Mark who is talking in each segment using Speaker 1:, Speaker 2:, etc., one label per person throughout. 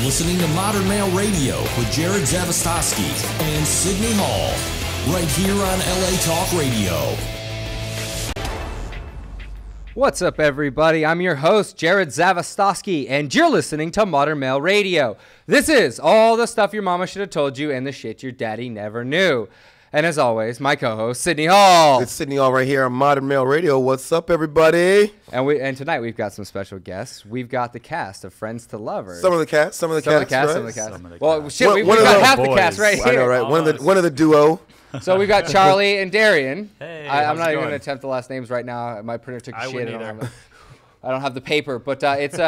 Speaker 1: listening to Modern Male Radio with Jerod Zavistoski and Sydney Hall, right here on LA Talk Radio.
Speaker 2: What's up, everybody? I'm your host, Jerod Zavistoski, and you're listening to Modern Male Radio. This is all the stuff your mama should have told you and the shit your daddy never knew. And as always, my co-host, Sydney Hall.
Speaker 3: It's Sydney Hall right here on Modern Male Radio. What's up, everybody?
Speaker 2: And tonight we've got some special guests. We've got the cast of Friends to Lovers.
Speaker 3: Some of the cast.
Speaker 2: Well, shit, we've got half the cast right here.
Speaker 3: I know, right? One of the duo.
Speaker 2: So we got Charley and Darion.
Speaker 4: Hey,
Speaker 2: I'm not even going to attempt the last names right now. My printer took a shit. I don't have the paper, but it's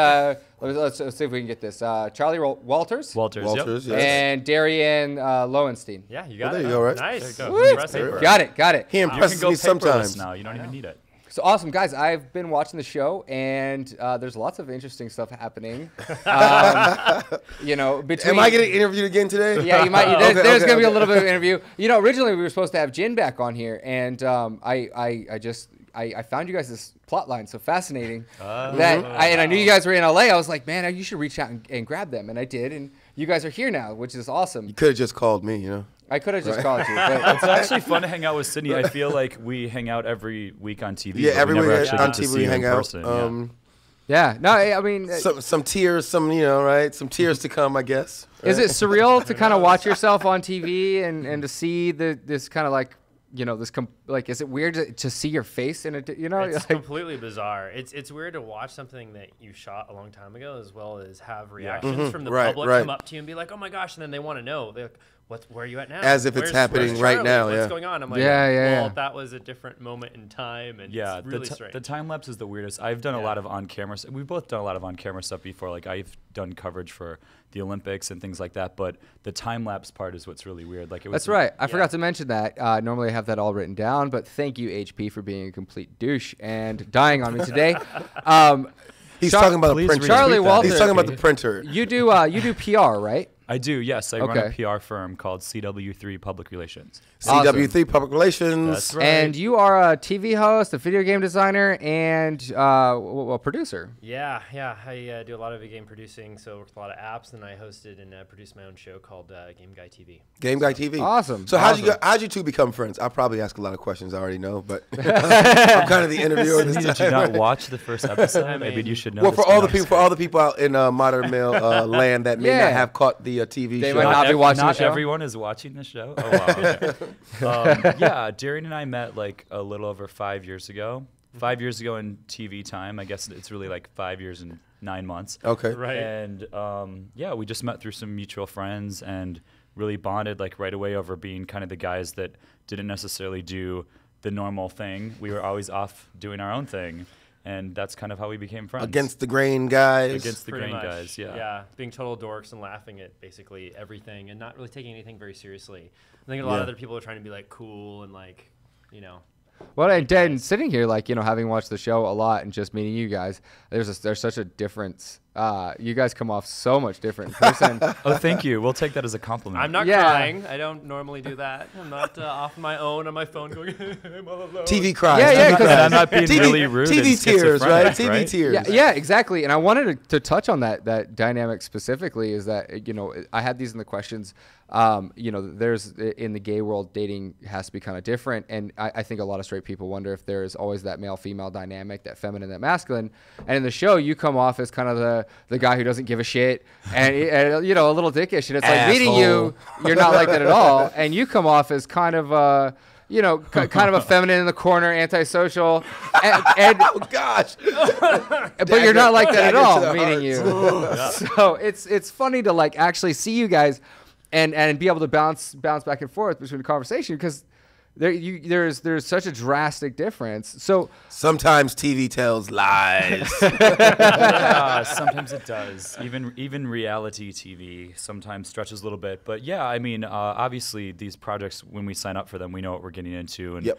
Speaker 2: let's see if we can get this. Charley Walters,
Speaker 4: yep.
Speaker 3: Yes.
Speaker 2: and Darion Lowenstein.
Speaker 4: Yeah, you got
Speaker 3: there
Speaker 4: it.
Speaker 3: you go, right?
Speaker 4: Nice.
Speaker 3: There
Speaker 4: There
Speaker 3: you
Speaker 4: go.
Speaker 2: Got it.
Speaker 3: He impresses me sometimes.
Speaker 4: Now you don't even need it.
Speaker 2: So awesome, guys! I've been watching the show, and there's lots of interesting stuff happening. Between.
Speaker 3: Am I getting interviewed again today?
Speaker 2: Yeah, you might. There's going to be a little bit of an interview. Originally we were supposed to have Jin back on here, and I found you guys' plot line so fascinating I knew you guys were in LA. I was like, man, you should reach out and grab them, and I did, and you guys are here now, which is awesome.
Speaker 3: You could have just called me, you know.
Speaker 2: I could have just called you. But
Speaker 4: it's actually fun to hang out with Sydney. I feel like we hang out every week on TV.
Speaker 3: Yeah, every week on
Speaker 4: TV
Speaker 3: we hang out.
Speaker 2: Yeah, no, I mean,
Speaker 3: some tears, some tears to come, I guess. Right?
Speaker 2: Is it surreal to kind of watch yourself on TV and to see this kind of like, is it weird to see your face in a,
Speaker 5: It's completely bizarre. It's weird to watch something that you shot a long time ago, as well as have reactions from the public come up to you and be like, "Oh my gosh!" and then they want to know, they're like, where are you at now?
Speaker 3: As if it's happening right now.
Speaker 5: What's going on? I'm like,
Speaker 2: well,
Speaker 5: that was a different moment in time, and it's really strange.
Speaker 4: The time lapse is the weirdest. I've done a lot of on-camera. We've both done a lot of on-camera stuff before. Like I've done coverage for the Olympics and things like that. But the time lapse part is what's really weird. Like
Speaker 2: that's right. I forgot to mention that. Normally I have that all written down, but thank you, HP, for being a complete douche and dying on me today.
Speaker 3: He's talking about the printer.
Speaker 2: Charley Walters.
Speaker 3: He's talking about the printer.
Speaker 2: You do PR, right?
Speaker 4: I do, yes. I run a PR firm called CW3 Public Relations.
Speaker 3: CW3 Public Relations.
Speaker 4: That's right.
Speaker 2: And you are a TV host, a video game designer, and a producer.
Speaker 5: Yeah. I do a lot of video game producing, so I work with a lot of apps, and I hosted and produced my own show called Game Guy TV.
Speaker 3: Game Guy TV.
Speaker 2: Awesome.
Speaker 3: So how'd you two become friends? I'll probably ask a lot of questions I already know, but I'm kind of the interviewer this time.
Speaker 4: Did you not watch the first episode? Maybe you should know.
Speaker 3: Well, for all the people out in Modern Male land that may not have caught the TV
Speaker 2: they
Speaker 3: show.
Speaker 2: might not be watching the show.
Speaker 4: Not everyone is watching the show. Oh wow. Okay. Darion and I met like a little over 5 years ago. 5 years ago in TV time. I guess it's really like 5 years and 9 months.
Speaker 3: Okay.
Speaker 5: Right.
Speaker 4: And we just met through some mutual friends and really bonded like right away over being kind of the guys that didn't necessarily do the normal thing. We were always off doing our own thing. And that's kind of how we became friends.
Speaker 3: Against the grain guys.
Speaker 4: Against the
Speaker 5: Pretty
Speaker 4: grain
Speaker 5: much.
Speaker 4: guys, yeah.
Speaker 5: Yeah, being total dorks and laughing at basically everything and not really taking anything very seriously. I think a lot of other people are trying to be like cool and like,
Speaker 2: Well, and then sitting here, like, having watched the show a lot and just meeting you guys, there's such a difference. You guys come off so much different in person.
Speaker 4: Oh, thank you. We'll take that as a compliment.
Speaker 5: I'm not crying. I don't normally do that. I'm not off my own on my phone going, I'm all alone.
Speaker 3: TV cries.
Speaker 2: Yeah, because
Speaker 4: I'm not being really rude.
Speaker 3: TV tears, right? TV tears.
Speaker 2: Yeah, exactly. And I wanted to touch on that dynamic specifically is that, I had these in the questions. There's in the gay world, dating has to be kind of different. And I think a lot of straight people wonder if there's always that male-female dynamic, that feminine, that masculine. And in the show, you come off as kind of the guy who doesn't give a shit and a little dickish. And it's like meeting you, you're not like that at all. And you come off as kind of kind of a feminine in the corner, antisocial, and
Speaker 3: oh gosh!
Speaker 2: But you're not like that at all. Meeting you, so it's funny to like actually see you guys, and be able to bounce back and forth between the conversation because there's such a drastic difference. So
Speaker 3: sometimes TV tells lies.
Speaker 4: Yeah, sometimes it does. Even reality TV sometimes stretches a little bit. But yeah, I mean, obviously these projects, when we sign up for them, we know what we're getting into, and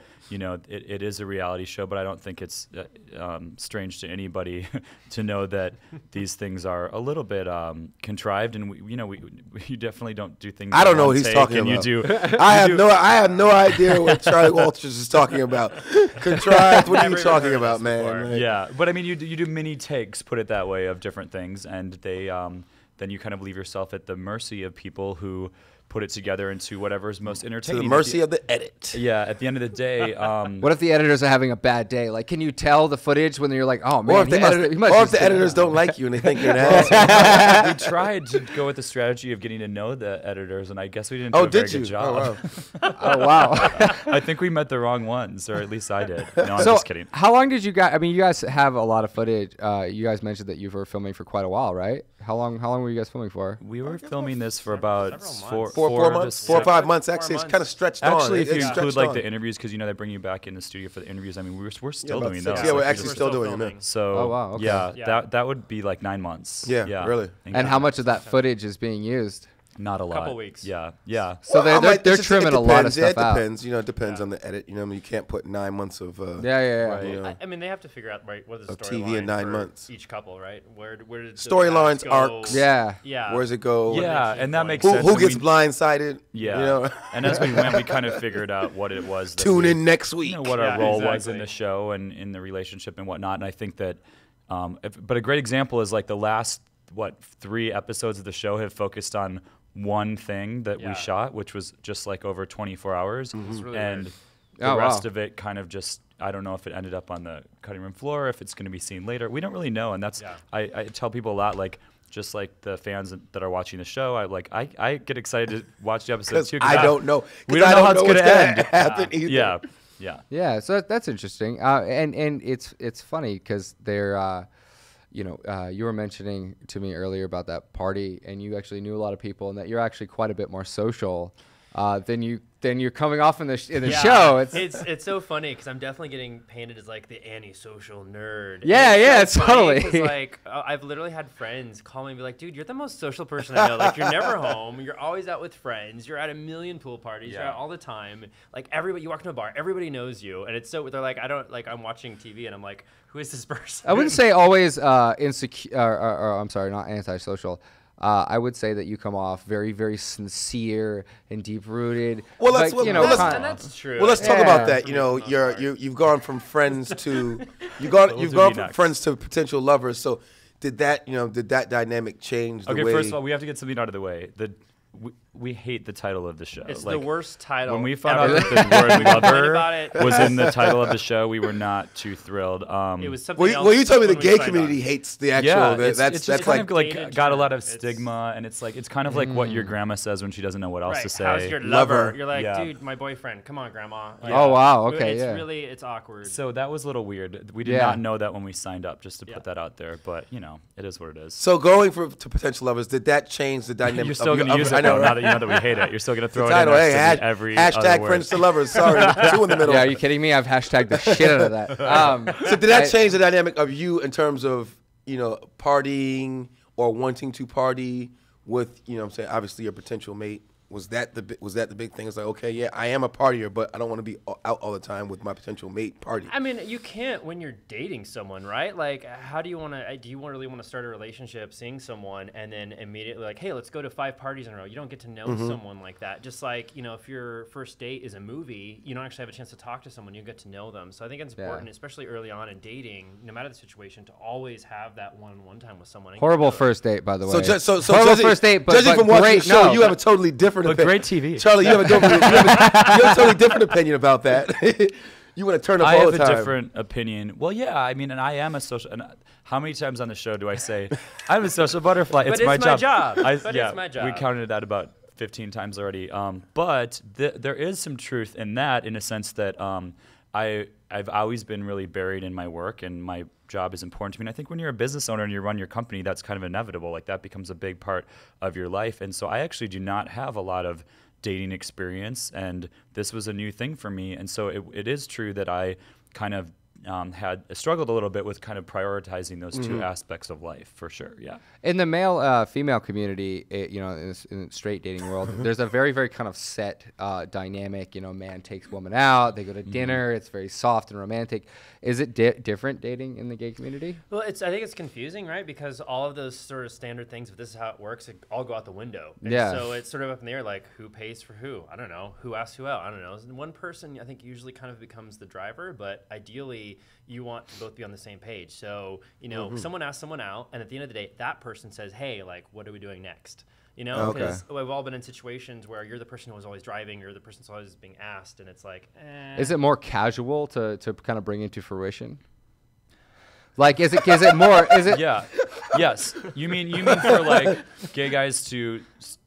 Speaker 4: it is a reality show. But I don't think it's strange to anybody to know that these things are a little bit contrived, and we definitely don't do things.
Speaker 3: I don't know what he's talking about.
Speaker 4: You do.
Speaker 3: I have no idea what Charley Walters is talking about. Contrived? What are you talking about, man?
Speaker 4: Yeah, but I mean, you do mini takes, put it that way, of different things, and they then you kind of leave yourself at the mercy of people who put it together into whatever is most entertaining.
Speaker 3: To the mercy of the edit.
Speaker 4: Yeah, at the end of the day.
Speaker 2: What if the editors are having a bad day? Like, can you tell the footage when you're like, oh, man,
Speaker 3: or if the editors don't like you and they think you're an asshole?
Speaker 4: We tried to go with the strategy of getting to know the editors, and I guess we didn't do a very good job.
Speaker 2: Oh, wow.
Speaker 4: I think we met the wrong ones, or at least I did. No, I'm
Speaker 2: so
Speaker 4: just kidding.
Speaker 2: How long did you guys, I mean, you guys have a lot of footage. You guys mentioned that you were filming for quite a while, right? How long were you guys filming for?
Speaker 4: We were filming this for about 4
Speaker 3: months. 4 or 5 months. Actually, it's kind of stretched on.
Speaker 4: Actually, if you include like the interviews, because they bring you back in the studio for the interviews. I mean, we're still doing those.
Speaker 3: Yeah, we're actually still doing them.
Speaker 4: So,
Speaker 2: oh, wow, okay.
Speaker 4: that would be like 9 months.
Speaker 3: Yeah, really.
Speaker 2: And how much of that footage is being used?
Speaker 4: Not a lot.
Speaker 5: Couple weeks.
Speaker 4: Yeah.
Speaker 2: So they're trimming a lot of stuff out.
Speaker 3: It depends. It depends on the edit. I mean, you can't put 9 months of.
Speaker 2: Right.
Speaker 5: I mean, they have to figure out what is the
Speaker 3: TV in 9 months.
Speaker 5: Each couple, right? Where did
Speaker 3: storylines, arcs?
Speaker 2: Yeah.
Speaker 3: Where does it go?
Speaker 4: Yeah, and that makes sense.
Speaker 3: Who gets blindsided?
Speaker 4: Yeah. And as we went, we kind of figured out what it was.
Speaker 3: Tune in next week.
Speaker 4: What our role was in the show and in the relationship and whatnot. And I think that, but a great example is like the last 3 episodes of the show have focused on one thing that we shot, which was just like over 24 hours.
Speaker 5: Really
Speaker 4: and the rest of it kind of just, I don't know if it ended up on the cutting room floor, if it's going to be seen later. We don't really know. And that's, I tell people a lot, like, just like the fans that are watching the show, I get excited to watch the episodes too.
Speaker 3: I don't know.
Speaker 4: We don't know how it's going to end.
Speaker 3: Happen either.
Speaker 2: Yeah. So that's interesting. And it's funny because they're, you were mentioning to me earlier about that party, and you actually knew a lot of people, and that you're actually quite a bit more social than you're coming off in the show.
Speaker 5: It's so funny because I'm definitely getting painted as like the antisocial nerd.
Speaker 2: Yeah, totally.
Speaker 5: Like I've literally had friends call me and be like, "Dude, you're the most social person I know. Like you're never home. You're always out with friends. You're at a million pool parties. You're out all the time. Like everybody, you walk into a bar, everybody knows you, and it's so they're like, I'm watching TV and I'm like, who is this person?
Speaker 2: I wouldn't say always insecure, or I'm sorry, not antisocial. I would say that you come off very, very sincere and deep-rooted.
Speaker 3: Well,
Speaker 5: that's true.
Speaker 3: Well, let's talk about that. You've gone from friends to friends to potential lovers. So, did that dynamic change the way?
Speaker 4: Okay, first of all, we have to get something out of the way. We hate the title of the show.
Speaker 5: It's the worst title.
Speaker 4: When we found out that the word "lover" was in the title of the show, we were not too thrilled.
Speaker 5: It was something else.
Speaker 3: Well, you told me the gay community hates the actual.
Speaker 4: Yeah,
Speaker 3: that's
Speaker 4: just kind of like
Speaker 5: dated
Speaker 4: got a lot of
Speaker 5: term.
Speaker 4: stigma, and it's kind of like what your grandma says when she doesn't know what else to say.
Speaker 5: How's your lover? You're like, dude, my boyfriend. Come on, grandma. Like,
Speaker 2: oh wow, okay,
Speaker 5: it's awkward.
Speaker 4: So that was a little weird. We did not know that when we signed up, just to put that out there. But it is what it is.
Speaker 3: So going to potential lovers, did that change the dynamic?
Speaker 4: You're still going to use it now that you know that we hate it. You're still going to throw it in every
Speaker 3: hashtag friends to lovers. Sorry, 2 in the middle.
Speaker 2: Yeah, are you kidding me? I've hashtagged the shit out of that.
Speaker 3: So did that change the dynamic of you in terms of partying or wanting to party with obviously your potential mate? Was that the big thing? It's like, okay, yeah, I am a partier, but I don't want to be out all the time with my potential mate party.
Speaker 5: I mean, you can't when you're dating someone, right? Like, how do you want to? Do you really want to start a relationship, seeing someone, and then immediately like, hey, let's go to 5 parties in a row? You don't get to know someone like that. Just like if your first date is a movie, you don't actually have a chance to talk to someone. You get to know them. So I think it's important, especially early on in dating, no matter the situation, to always have that one-on-one time with someone.
Speaker 2: Horrible first date, by the way.
Speaker 3: So
Speaker 2: horrible first date, but
Speaker 3: judging from watching the show, you have a totally different.
Speaker 4: But great TV.
Speaker 3: Charlie, you have a totally different opinion about that. You want to turn up all the time.
Speaker 4: I have a different opinion. Well, yeah, I mean, and I am a social. And how many times on the show do I say I'm a social butterfly?
Speaker 5: It's my job. It's my job.
Speaker 4: We counted that about 15 times already. But there is some truth in that, in a sense that I've always been really buried in my work, and my job is important to me. And I think when you're a business owner and you run your company, that's kind of inevitable. Like, that becomes a big part of your life. And so I actually do not have a lot of dating experience, and this was a new thing for me. And so it is true that I kind of had struggled a little bit with kind of prioritizing those two aspects of life, for sure. Yeah.
Speaker 2: In the male-female community, in the straight dating world, there's a very, very kind of set dynamic. Man takes woman out, they go to dinner. It's very soft and romantic. Is it different dating in the gay community?
Speaker 5: Well, I think it's confusing, right? Because all of those sort of standard things, if this is how it works, it all go out the window. And so it's sort of up in the air, like, who pays for who? I don't know. Who asks who out? I don't know. One person, I think, usually kind of becomes the driver, but ideally, ultimately you want to both be on the same page. So, you know, someone asks someone out, and at the end of the day, that person says, hey, like, what are we doing next? You know, because we've all been in situations where you're the person who was always driving, or the person who's always being asked, and it's like,
Speaker 2: Is it more casual to kind of bring into fruition? Like, is it more? Is it?
Speaker 4: Yeah. Yes. You mean for like gay guys to,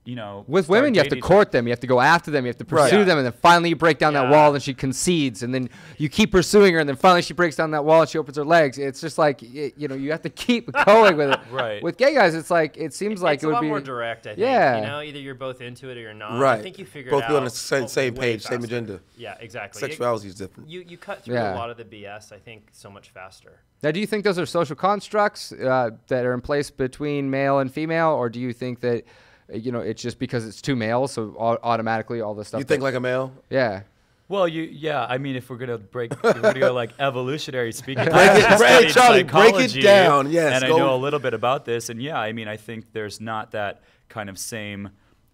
Speaker 4: you know,
Speaker 2: With
Speaker 4: start
Speaker 2: women, you have to
Speaker 4: dating
Speaker 2: court them. You have to go after them. You have to pursue them, and then finally you break down that
Speaker 5: Yeah.
Speaker 2: wall, and she concedes, and then you keep pursuing her, and then finally she breaks down that wall, and she opens her legs. It's just like you know, you have to keep going with it.
Speaker 4: Right.
Speaker 2: With gay guys, it's like it seems like
Speaker 5: it's
Speaker 2: it
Speaker 5: a
Speaker 2: would
Speaker 5: lot
Speaker 2: be
Speaker 5: more direct, I think.
Speaker 2: Yeah.
Speaker 5: You know, either you're both into it or you're not.
Speaker 3: Right.
Speaker 5: I think you figure
Speaker 3: Both
Speaker 5: it
Speaker 3: be on
Speaker 5: out
Speaker 3: the same
Speaker 5: way
Speaker 3: page, same
Speaker 5: faster.
Speaker 3: agenda.
Speaker 5: Yeah, exactly.
Speaker 3: Sexuality is different.
Speaker 5: You cut through
Speaker 2: Yeah.
Speaker 5: a lot of the BS, I think, so much faster.
Speaker 2: Now, do you think those are social constructs that are in place between male and female, or do you think that, you know, it's just because it's two males, so automatically all this stuff?
Speaker 3: You think like a male?
Speaker 2: Yeah.
Speaker 4: Well, I mean, if we're gonna go like evolutionary speaking,
Speaker 3: Charlie, break it down. Yes,
Speaker 4: and I
Speaker 3: go.
Speaker 4: know a little bit about this, and yeah, I mean, I think there's not that kind of same,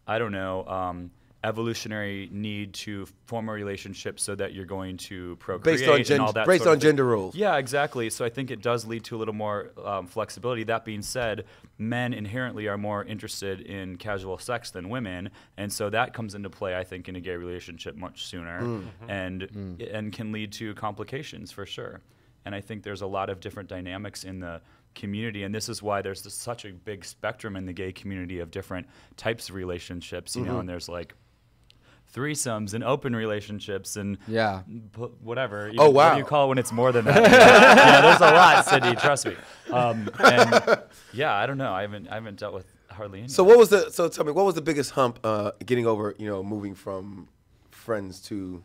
Speaker 4: I don't know, evolutionary need to form a relationship so that you're going to procreate and all that.
Speaker 3: Based
Speaker 4: sort of
Speaker 3: on
Speaker 4: thing.
Speaker 3: gender roles.
Speaker 4: Yeah, exactly. So I think it does lead to a little more flexibility. That being said, men inherently are more interested in casual sex than women, and so that comes into play, I think, in a gay relationship much sooner, and can lead to complications for sure. And I think there's a lot of different dynamics in the community, and this is why there's such a big spectrum in the gay community of different types of relationships. You know, and there's like threesomes and open relationships and whatever.
Speaker 3: Oh, wow.
Speaker 4: What do you call it when it's more than that? Yeah, there's a lot, Sydney. Trust me. And yeah, I don't know. I haven't dealt with hardly any.
Speaker 3: So tell me, what was the biggest hump getting over, you know, moving from friends to?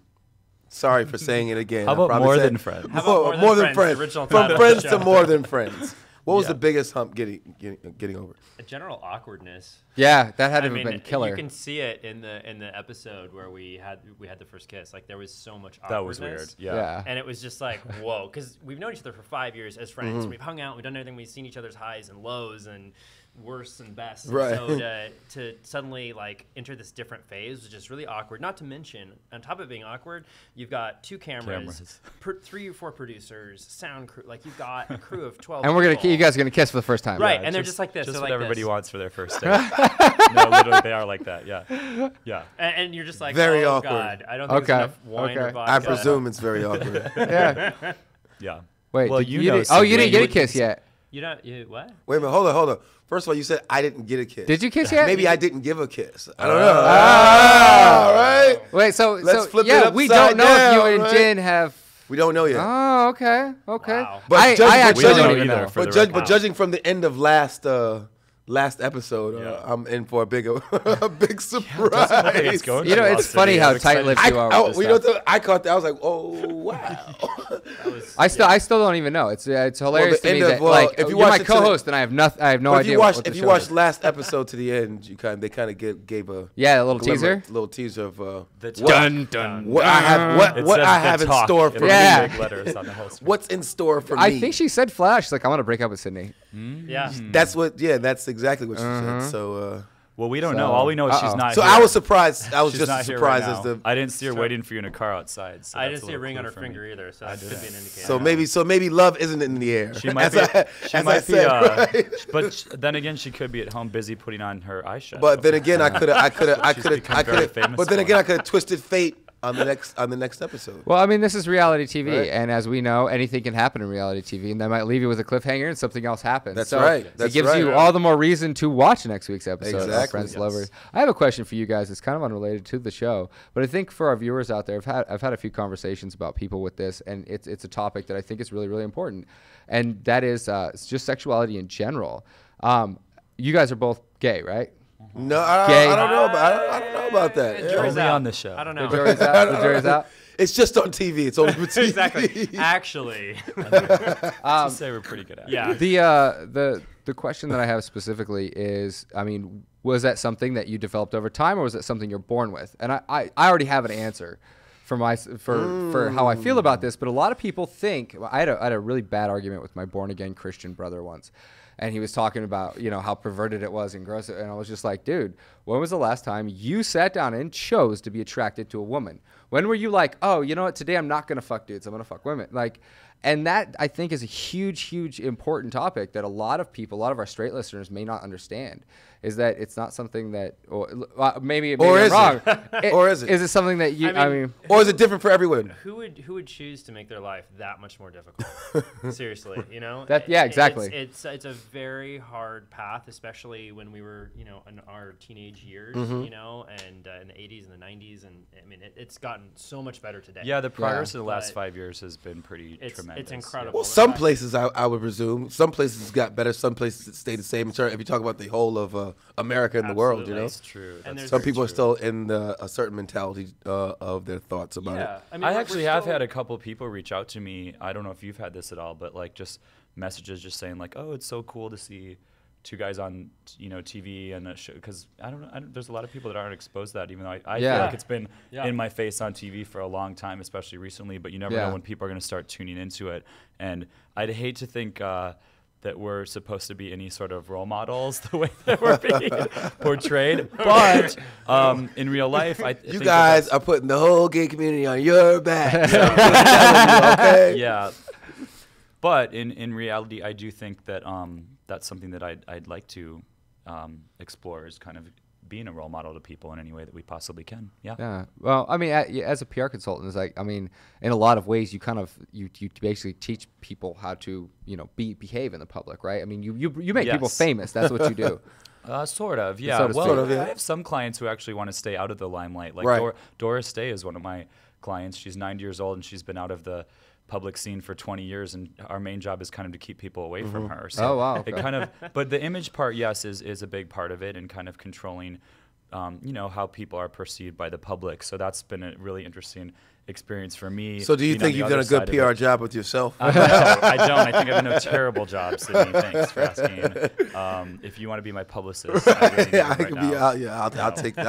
Speaker 3: Sorry for saying it again.
Speaker 4: How about more than friends?
Speaker 5: How about
Speaker 3: more than friends?
Speaker 5: Original
Speaker 3: From
Speaker 5: title of
Speaker 3: friends
Speaker 5: the
Speaker 3: to
Speaker 5: show.
Speaker 3: more than friends. What was
Speaker 4: Yeah.
Speaker 3: the biggest hump getting over?
Speaker 5: A general awkwardness.
Speaker 2: Yeah, that had to
Speaker 5: I
Speaker 2: have
Speaker 5: mean,
Speaker 2: been killer.
Speaker 5: you can see it in the episode where we had the first kiss. Like, there was so much
Speaker 4: That
Speaker 5: awkwardness.
Speaker 4: was weird.
Speaker 2: Yeah.
Speaker 5: And it was just like, whoa, because we've known each other for 5 years as friends. We've hung out, we've done everything. We've seen each other's highs and lows and worst and best. And
Speaker 3: Right.
Speaker 5: so to suddenly like enter this different phase was just really awkward. Not to mention, on top of being awkward, you've got 2 cameras. 3 or 4 producers, sound crew. Like, you've got a crew of 12.
Speaker 2: And
Speaker 5: people.
Speaker 2: you guys are gonna kiss for the first time,
Speaker 5: Right, and they're just like this.
Speaker 4: Just
Speaker 5: they're
Speaker 4: what
Speaker 5: like
Speaker 4: everybody
Speaker 5: this.
Speaker 4: wants for their first date. No, literally, they are like that. Yeah. Yeah.
Speaker 5: And you're just like,
Speaker 3: Very
Speaker 5: oh,
Speaker 3: awkward.
Speaker 5: God, I don't think there's enough wine or vodka.
Speaker 3: I presume it's very awkward.
Speaker 2: Yeah.
Speaker 4: Yeah.
Speaker 2: Wait.
Speaker 4: Well,
Speaker 2: did
Speaker 4: you
Speaker 2: you
Speaker 4: know,
Speaker 2: didn't- oh, you
Speaker 4: Sydney,
Speaker 2: didn't get a
Speaker 4: would-
Speaker 2: kiss yet.
Speaker 5: You what?
Speaker 3: Wait a minute, hold on. First of all, you said I didn't get a kiss.
Speaker 2: Did you kiss yet?
Speaker 3: Maybe I didn't give a kiss. I don't know. All right.
Speaker 2: Wait. So
Speaker 3: Let's flip it
Speaker 2: yeah, we
Speaker 3: upside
Speaker 2: don't know if you
Speaker 3: down,
Speaker 2: and
Speaker 3: right?
Speaker 2: Jen have.
Speaker 3: We don't know yet.
Speaker 2: Oh, okay.
Speaker 5: Wow.
Speaker 3: But
Speaker 2: I
Speaker 3: judging-
Speaker 2: actually
Speaker 3: but judging-
Speaker 2: don't even know.
Speaker 4: for the
Speaker 3: But
Speaker 4: record.
Speaker 3: judging from the end of last episode,
Speaker 4: Yeah.
Speaker 3: I'm in for a big surprise.
Speaker 4: I think it's going
Speaker 2: You know,
Speaker 4: too
Speaker 2: it's
Speaker 4: well,
Speaker 2: funny
Speaker 4: Sydney.
Speaker 2: how
Speaker 4: I'm excited.
Speaker 2: tight-lipped you are. with this
Speaker 3: You know,
Speaker 2: stuff.
Speaker 3: I caught that. I was like, oh wow.
Speaker 2: I still don't even know. It's hilarious to
Speaker 3: the
Speaker 2: me
Speaker 3: end
Speaker 2: that
Speaker 3: of,
Speaker 2: like
Speaker 3: if you
Speaker 2: you're
Speaker 3: watch
Speaker 2: my
Speaker 3: it to the-
Speaker 2: co-host and I have no idea what the
Speaker 3: if you
Speaker 2: show
Speaker 3: watched
Speaker 2: is.
Speaker 3: last episode to the end, they kind of gave a
Speaker 2: Yeah, a little
Speaker 3: glimmer,
Speaker 2: teaser.
Speaker 3: little teaser of
Speaker 4: The
Speaker 3: what,
Speaker 4: talk.
Speaker 2: dun.
Speaker 3: what I have
Speaker 4: It
Speaker 3: what
Speaker 4: says
Speaker 3: I
Speaker 4: the
Speaker 3: have in
Speaker 4: talk
Speaker 3: store for
Speaker 2: Yeah.
Speaker 4: big letters on the whole screen.
Speaker 3: What's in store for
Speaker 2: I
Speaker 3: me?
Speaker 2: think she said flat. She's like, I want to break up with Sydney.
Speaker 5: Yeah.
Speaker 3: That's what. Yeah, that's exactly what she said. So.
Speaker 4: Well, we don't know. All we know is she's not
Speaker 3: So
Speaker 4: here.
Speaker 3: I was surprised. I was
Speaker 4: She's
Speaker 3: just
Speaker 4: not
Speaker 3: as
Speaker 4: here
Speaker 3: surprised
Speaker 4: right
Speaker 3: as
Speaker 4: now.
Speaker 3: the.
Speaker 4: I didn't see her waiting for you in a car outside. So
Speaker 5: I
Speaker 4: that's
Speaker 5: didn't see a ring on her
Speaker 4: clue for me.
Speaker 5: finger either, so that could be an indicator.
Speaker 3: So maybe love isn't in the air.
Speaker 4: She might
Speaker 3: As
Speaker 4: be.
Speaker 3: I-
Speaker 4: She
Speaker 3: as I
Speaker 4: might be.
Speaker 3: said, right?
Speaker 4: But then again, she could be at home busy putting on her eyeshadow.
Speaker 3: But then again, I could
Speaker 4: become very
Speaker 3: have.
Speaker 4: famous
Speaker 3: But then
Speaker 4: for
Speaker 3: again,
Speaker 4: it.
Speaker 3: I could have twisted fate on the next episode.
Speaker 2: Well, I mean, this is reality TV,
Speaker 3: Right.
Speaker 2: and as we know, anything can happen in reality TV, and that might leave you with a cliffhanger, and something else happens.
Speaker 3: That's
Speaker 2: so
Speaker 3: right.
Speaker 2: It
Speaker 3: That's
Speaker 2: gives
Speaker 3: right.
Speaker 2: you all the more reason to watch next week's episode of
Speaker 3: Exactly.
Speaker 2: Friends
Speaker 3: Yes.
Speaker 2: Lovers. I have a question for you guys. It's kind of unrelated to the show, but I think for our viewers out there, I've had a few conversations about people with this, and it's a topic that I think is really, really important, and that is it's just sexuality in general. You guys are both gay, right?
Speaker 3: No, I
Speaker 2: Gay.
Speaker 3: don't know about. I don't know about that.
Speaker 5: The
Speaker 3: Yeah.
Speaker 5: jury's
Speaker 4: Only
Speaker 5: out.
Speaker 4: on the show.
Speaker 5: I don't
Speaker 2: The
Speaker 5: know.
Speaker 2: jury's out. The jury's out.
Speaker 3: It's just on TV. It's only for TV.
Speaker 5: Exactly. Actually.
Speaker 4: Just say we're pretty good at it.
Speaker 5: Yeah.
Speaker 2: The question that I have specifically is, I mean, was that something that you developed over time, or was it something you're born with? And I already have an answer for how I feel about this, but a lot of people think I had a really bad argument with my born again Christian brother once, and he was talking about, you know, how perverted it was and gross. And I was just like, dude, when was the last time you sat down and chose to be attracted to a woman? When were you like, oh, you know what, today I'm not going to fuck dudes, I'm going to fuck women? Like, and that, I think, is a huge important topic that a lot of people, a lot of our straight listeners may not understand, is that it's not something that, or maybe I'm wrong.
Speaker 3: Or is it?
Speaker 2: Is it something that you, I mean,
Speaker 3: or is it different for everyone?
Speaker 5: Who would choose to make their life that much more difficult? Seriously, you know?
Speaker 2: Yeah, exactly.
Speaker 5: It's a very hard path, especially when we were, you know, in our teenage years, you know, and in the 80s and the 90s. And I mean, it's gotten so much better today.
Speaker 4: Yeah, the progress of the last 5 years has been pretty tremendous.
Speaker 5: It's incredible.
Speaker 3: Well, some places I would presume, some places got better, some places stay the same. If you talk about the whole of America and the world, you know,
Speaker 4: that's true.
Speaker 3: Some people are still in a certain mentality of their thoughts about it.
Speaker 5: I mean,
Speaker 4: I actually have had a couple people reach out to me. I don't know if you've had this at all, but like just messages just saying like, oh, it's so cool to see two guys on, you know, TV and a show, because I don't know, there's a lot of people that aren't exposed to that, even though I feel like it's been in my face on TV for a long time, especially recently, but you never know when people are going to start tuning into it. And I'd hate to think that we're supposed to be any sort of role models the way that we're being portrayed, but in real life, I think
Speaker 3: guys are putting the whole gay community on your back. So I'm just telling you, okay?
Speaker 4: Yeah. But in reality, I do think that that's something that I'd like to explore, is kind of being a role model to people in any way that we possibly can. Yeah.
Speaker 2: Yeah. Well, I mean, as a PR consultant, it's like, I mean, in a lot of ways, you kind of you basically teach people how to, you know, behave in the public, right? I mean, you make people famous. That's what you do.
Speaker 4: Sort of, yeah. I have some clients who actually want to stay out of the limelight. Like Doris Day is one of my clients. She's 90 years old and she's been out of the public scene for 20 years, and our main job is kind of to keep people away from her. So it kind of, but the image part, yes, is a big part of it, and kind of controlling, you know, how people are perceived by the public. So that's been a really interesting experience for me.
Speaker 3: So do you think you've done a good PR job with yourself?
Speaker 4: No, I don't. I think I've done a terrible job, Sydney. Thanks for asking. If you want to be my publicist,
Speaker 3: I'll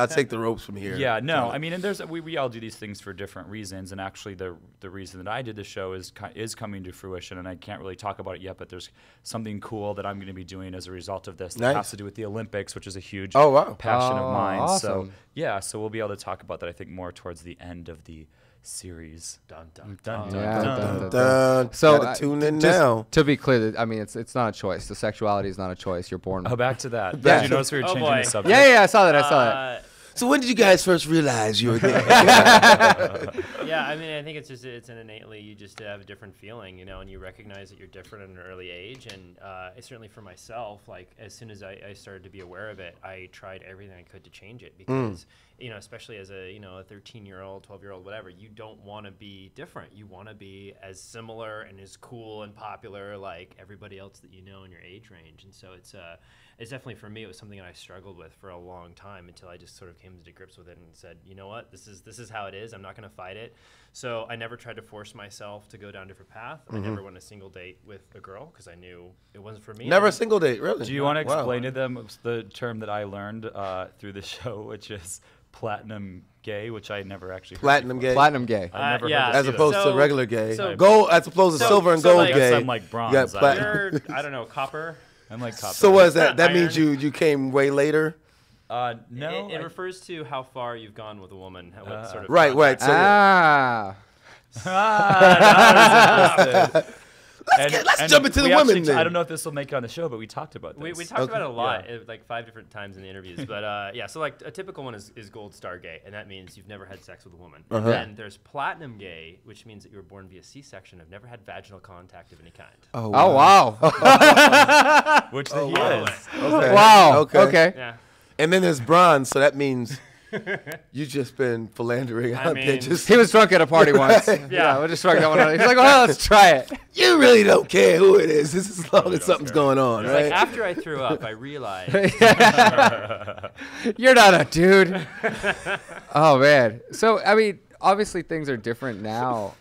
Speaker 3: take the ropes from here.
Speaker 4: Yeah, no, I mean, and we all do these things for different reasons, and actually the reason that I did the show is coming to fruition, and I can't really talk about it yet, but there's something cool that I'm going to be doing as a result of this that has to do with the Olympics, which is a huge passion of mine.
Speaker 2: Awesome.
Speaker 4: So yeah, so we'll be able to talk about that, I think, more towards the end of the series.
Speaker 5: Dun, dun,
Speaker 3: Dun,
Speaker 5: dun.
Speaker 3: dun, dun, dun, dun.
Speaker 2: So
Speaker 3: tune in now.
Speaker 2: To be clear, I mean, it's not a choice. The sexuality is not a choice. You're born.
Speaker 4: Oh, back to that. Did you notice we were changing the subject?
Speaker 2: Yeah, I saw that.
Speaker 3: So when did you guys first realize you were gay?
Speaker 5: Yeah, I mean, I think it's an innately, you just have a different feeling, you know, and you recognize that you're different at an early age. And certainly for myself, like as soon as I started to be aware of it, I tried everything I could to change it, because you know, especially as a 13-year-old, 12-year-old, whatever, you don't want to be different. You want to be as similar and as cool and popular like everybody else that you know in your age range. And so it's definitely, for me, it was something that I struggled with for a long time, until I just sort of came to grips with it and said, you know what, this is how it is. I'm not going to fight it. So I never tried to force myself to go down a different path. I never went on a single date with a girl because I knew it wasn't for me.
Speaker 3: Never a single date, really?
Speaker 4: Do you want to explain to them the term that I learned through the show, which is platinum gay, which I never actually heard
Speaker 3: Platinum
Speaker 4: before.
Speaker 3: gay?
Speaker 2: Platinum gay.
Speaker 4: I've never heard
Speaker 3: As
Speaker 4: this
Speaker 3: opposed
Speaker 4: either.
Speaker 3: to regular gay.
Speaker 5: So-
Speaker 3: Gold, as opposed to silver and gold
Speaker 5: like-
Speaker 3: gay.
Speaker 4: I'm like bronze.
Speaker 5: You're, I don't know, copper.
Speaker 4: I'm like copper.
Speaker 3: So what is that? That
Speaker 5: Iron.
Speaker 3: means you came way later?
Speaker 4: No.
Speaker 5: It refers to how far you've gone with a woman. What sort of
Speaker 3: Right. So let's jump into the women then.
Speaker 4: I don't know if this will make it on the show, but we talked about this.
Speaker 5: We talked about it a lot, like 5 different times in the interviews. But yeah, so like a typical one is gold star gay, and that means you've never had sex with a woman. And then there's platinum gay, which means that you were born via C-section, have never had vaginal contact of any kind.
Speaker 2: Oh wow.
Speaker 4: Which he is.
Speaker 3: Okay.
Speaker 2: Wow.
Speaker 3: Okay.
Speaker 5: Yeah.
Speaker 3: And then there's bronze, so that means you've just been philandering out there.
Speaker 5: mean-
Speaker 2: He was drunk at a party once. Yeah, we just struck that one out. He's like, well, let's try it.
Speaker 3: You really don't care who it is. This is as long as something's going on,
Speaker 5: It's
Speaker 3: right?
Speaker 5: like after I threw up, I realized.
Speaker 2: You're not a dude. Oh man. So I mean, obviously things are different now.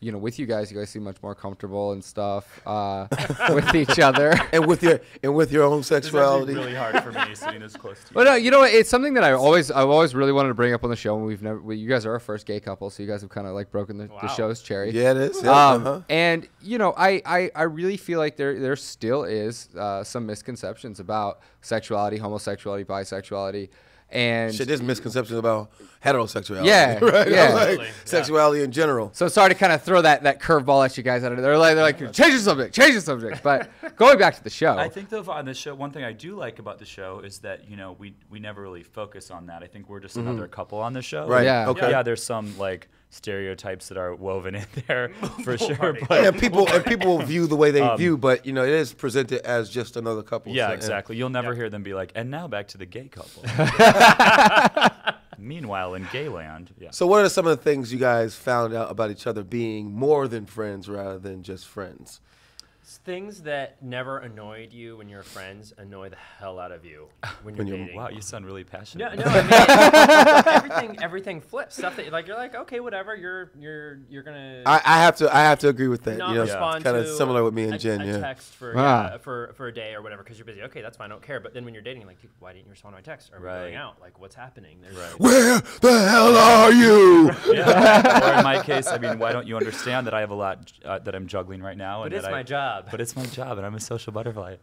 Speaker 2: with you guys seem much more comfortable and stuff with each other,
Speaker 3: and with your own sexuality.
Speaker 4: It's really hard for me sitting this close to you.
Speaker 2: Well, no, you know what? It's something that I've always really wanted to bring up on the show, and you guys are our first gay couple, so you guys have kind of like broken the show's cherry.
Speaker 3: Yeah, it is. Yeah,
Speaker 2: And I really feel like there still is some misconceptions about sexuality, homosexuality, bisexuality. And
Speaker 3: there's misconceptions about heterosexuality.
Speaker 2: Yeah,
Speaker 3: right.
Speaker 2: Yeah.
Speaker 3: Like sexuality in general.
Speaker 2: So sorry to kind of throw that curveball at you guys out of there. They're like change the subject. But going back to the show,
Speaker 4: I think though on the show, one thing I do like about the show is that we never really focus on that. I think we're just another couple on the show.
Speaker 3: Right.
Speaker 2: Yeah.
Speaker 3: Okay.
Speaker 4: Yeah. There's some like stereotypes that are woven in there for sure. But
Speaker 3: and people view the way they view, but it is presented as just another couple.
Speaker 4: Yeah,
Speaker 3: so,
Speaker 4: exactly. You'll never hear them be like, and now back to the gay couple. Meanwhile, in Gayland, yeah.
Speaker 3: So what are some of the things you guys found out about each other being more than friends rather than just friends?
Speaker 5: Things that never annoyed you when you're friends annoy the hell out of you when you're dating.
Speaker 4: Wow, you sound really passionate.
Speaker 5: No, I mean everything flips. Stuff that you're like, okay, whatever. You're gonna.
Speaker 3: I have to agree with that.
Speaker 5: Not
Speaker 3: It's
Speaker 5: respond
Speaker 3: kind of
Speaker 5: to
Speaker 3: similar with me and
Speaker 5: a
Speaker 3: Jen.
Speaker 5: text for a day or whatever because you're busy. Okay, that's fine. I don't care. But then when you're dating, like, why didn't you respond to my text? Are we going out? Like, what's happening?
Speaker 3: Where the hell are you?
Speaker 4: Yeah. Or in my case, I mean, why don't you understand that I have a lot that I'm juggling right now?
Speaker 5: But
Speaker 4: and
Speaker 5: it's my job.
Speaker 4: But it's my job, and I'm a social butterfly.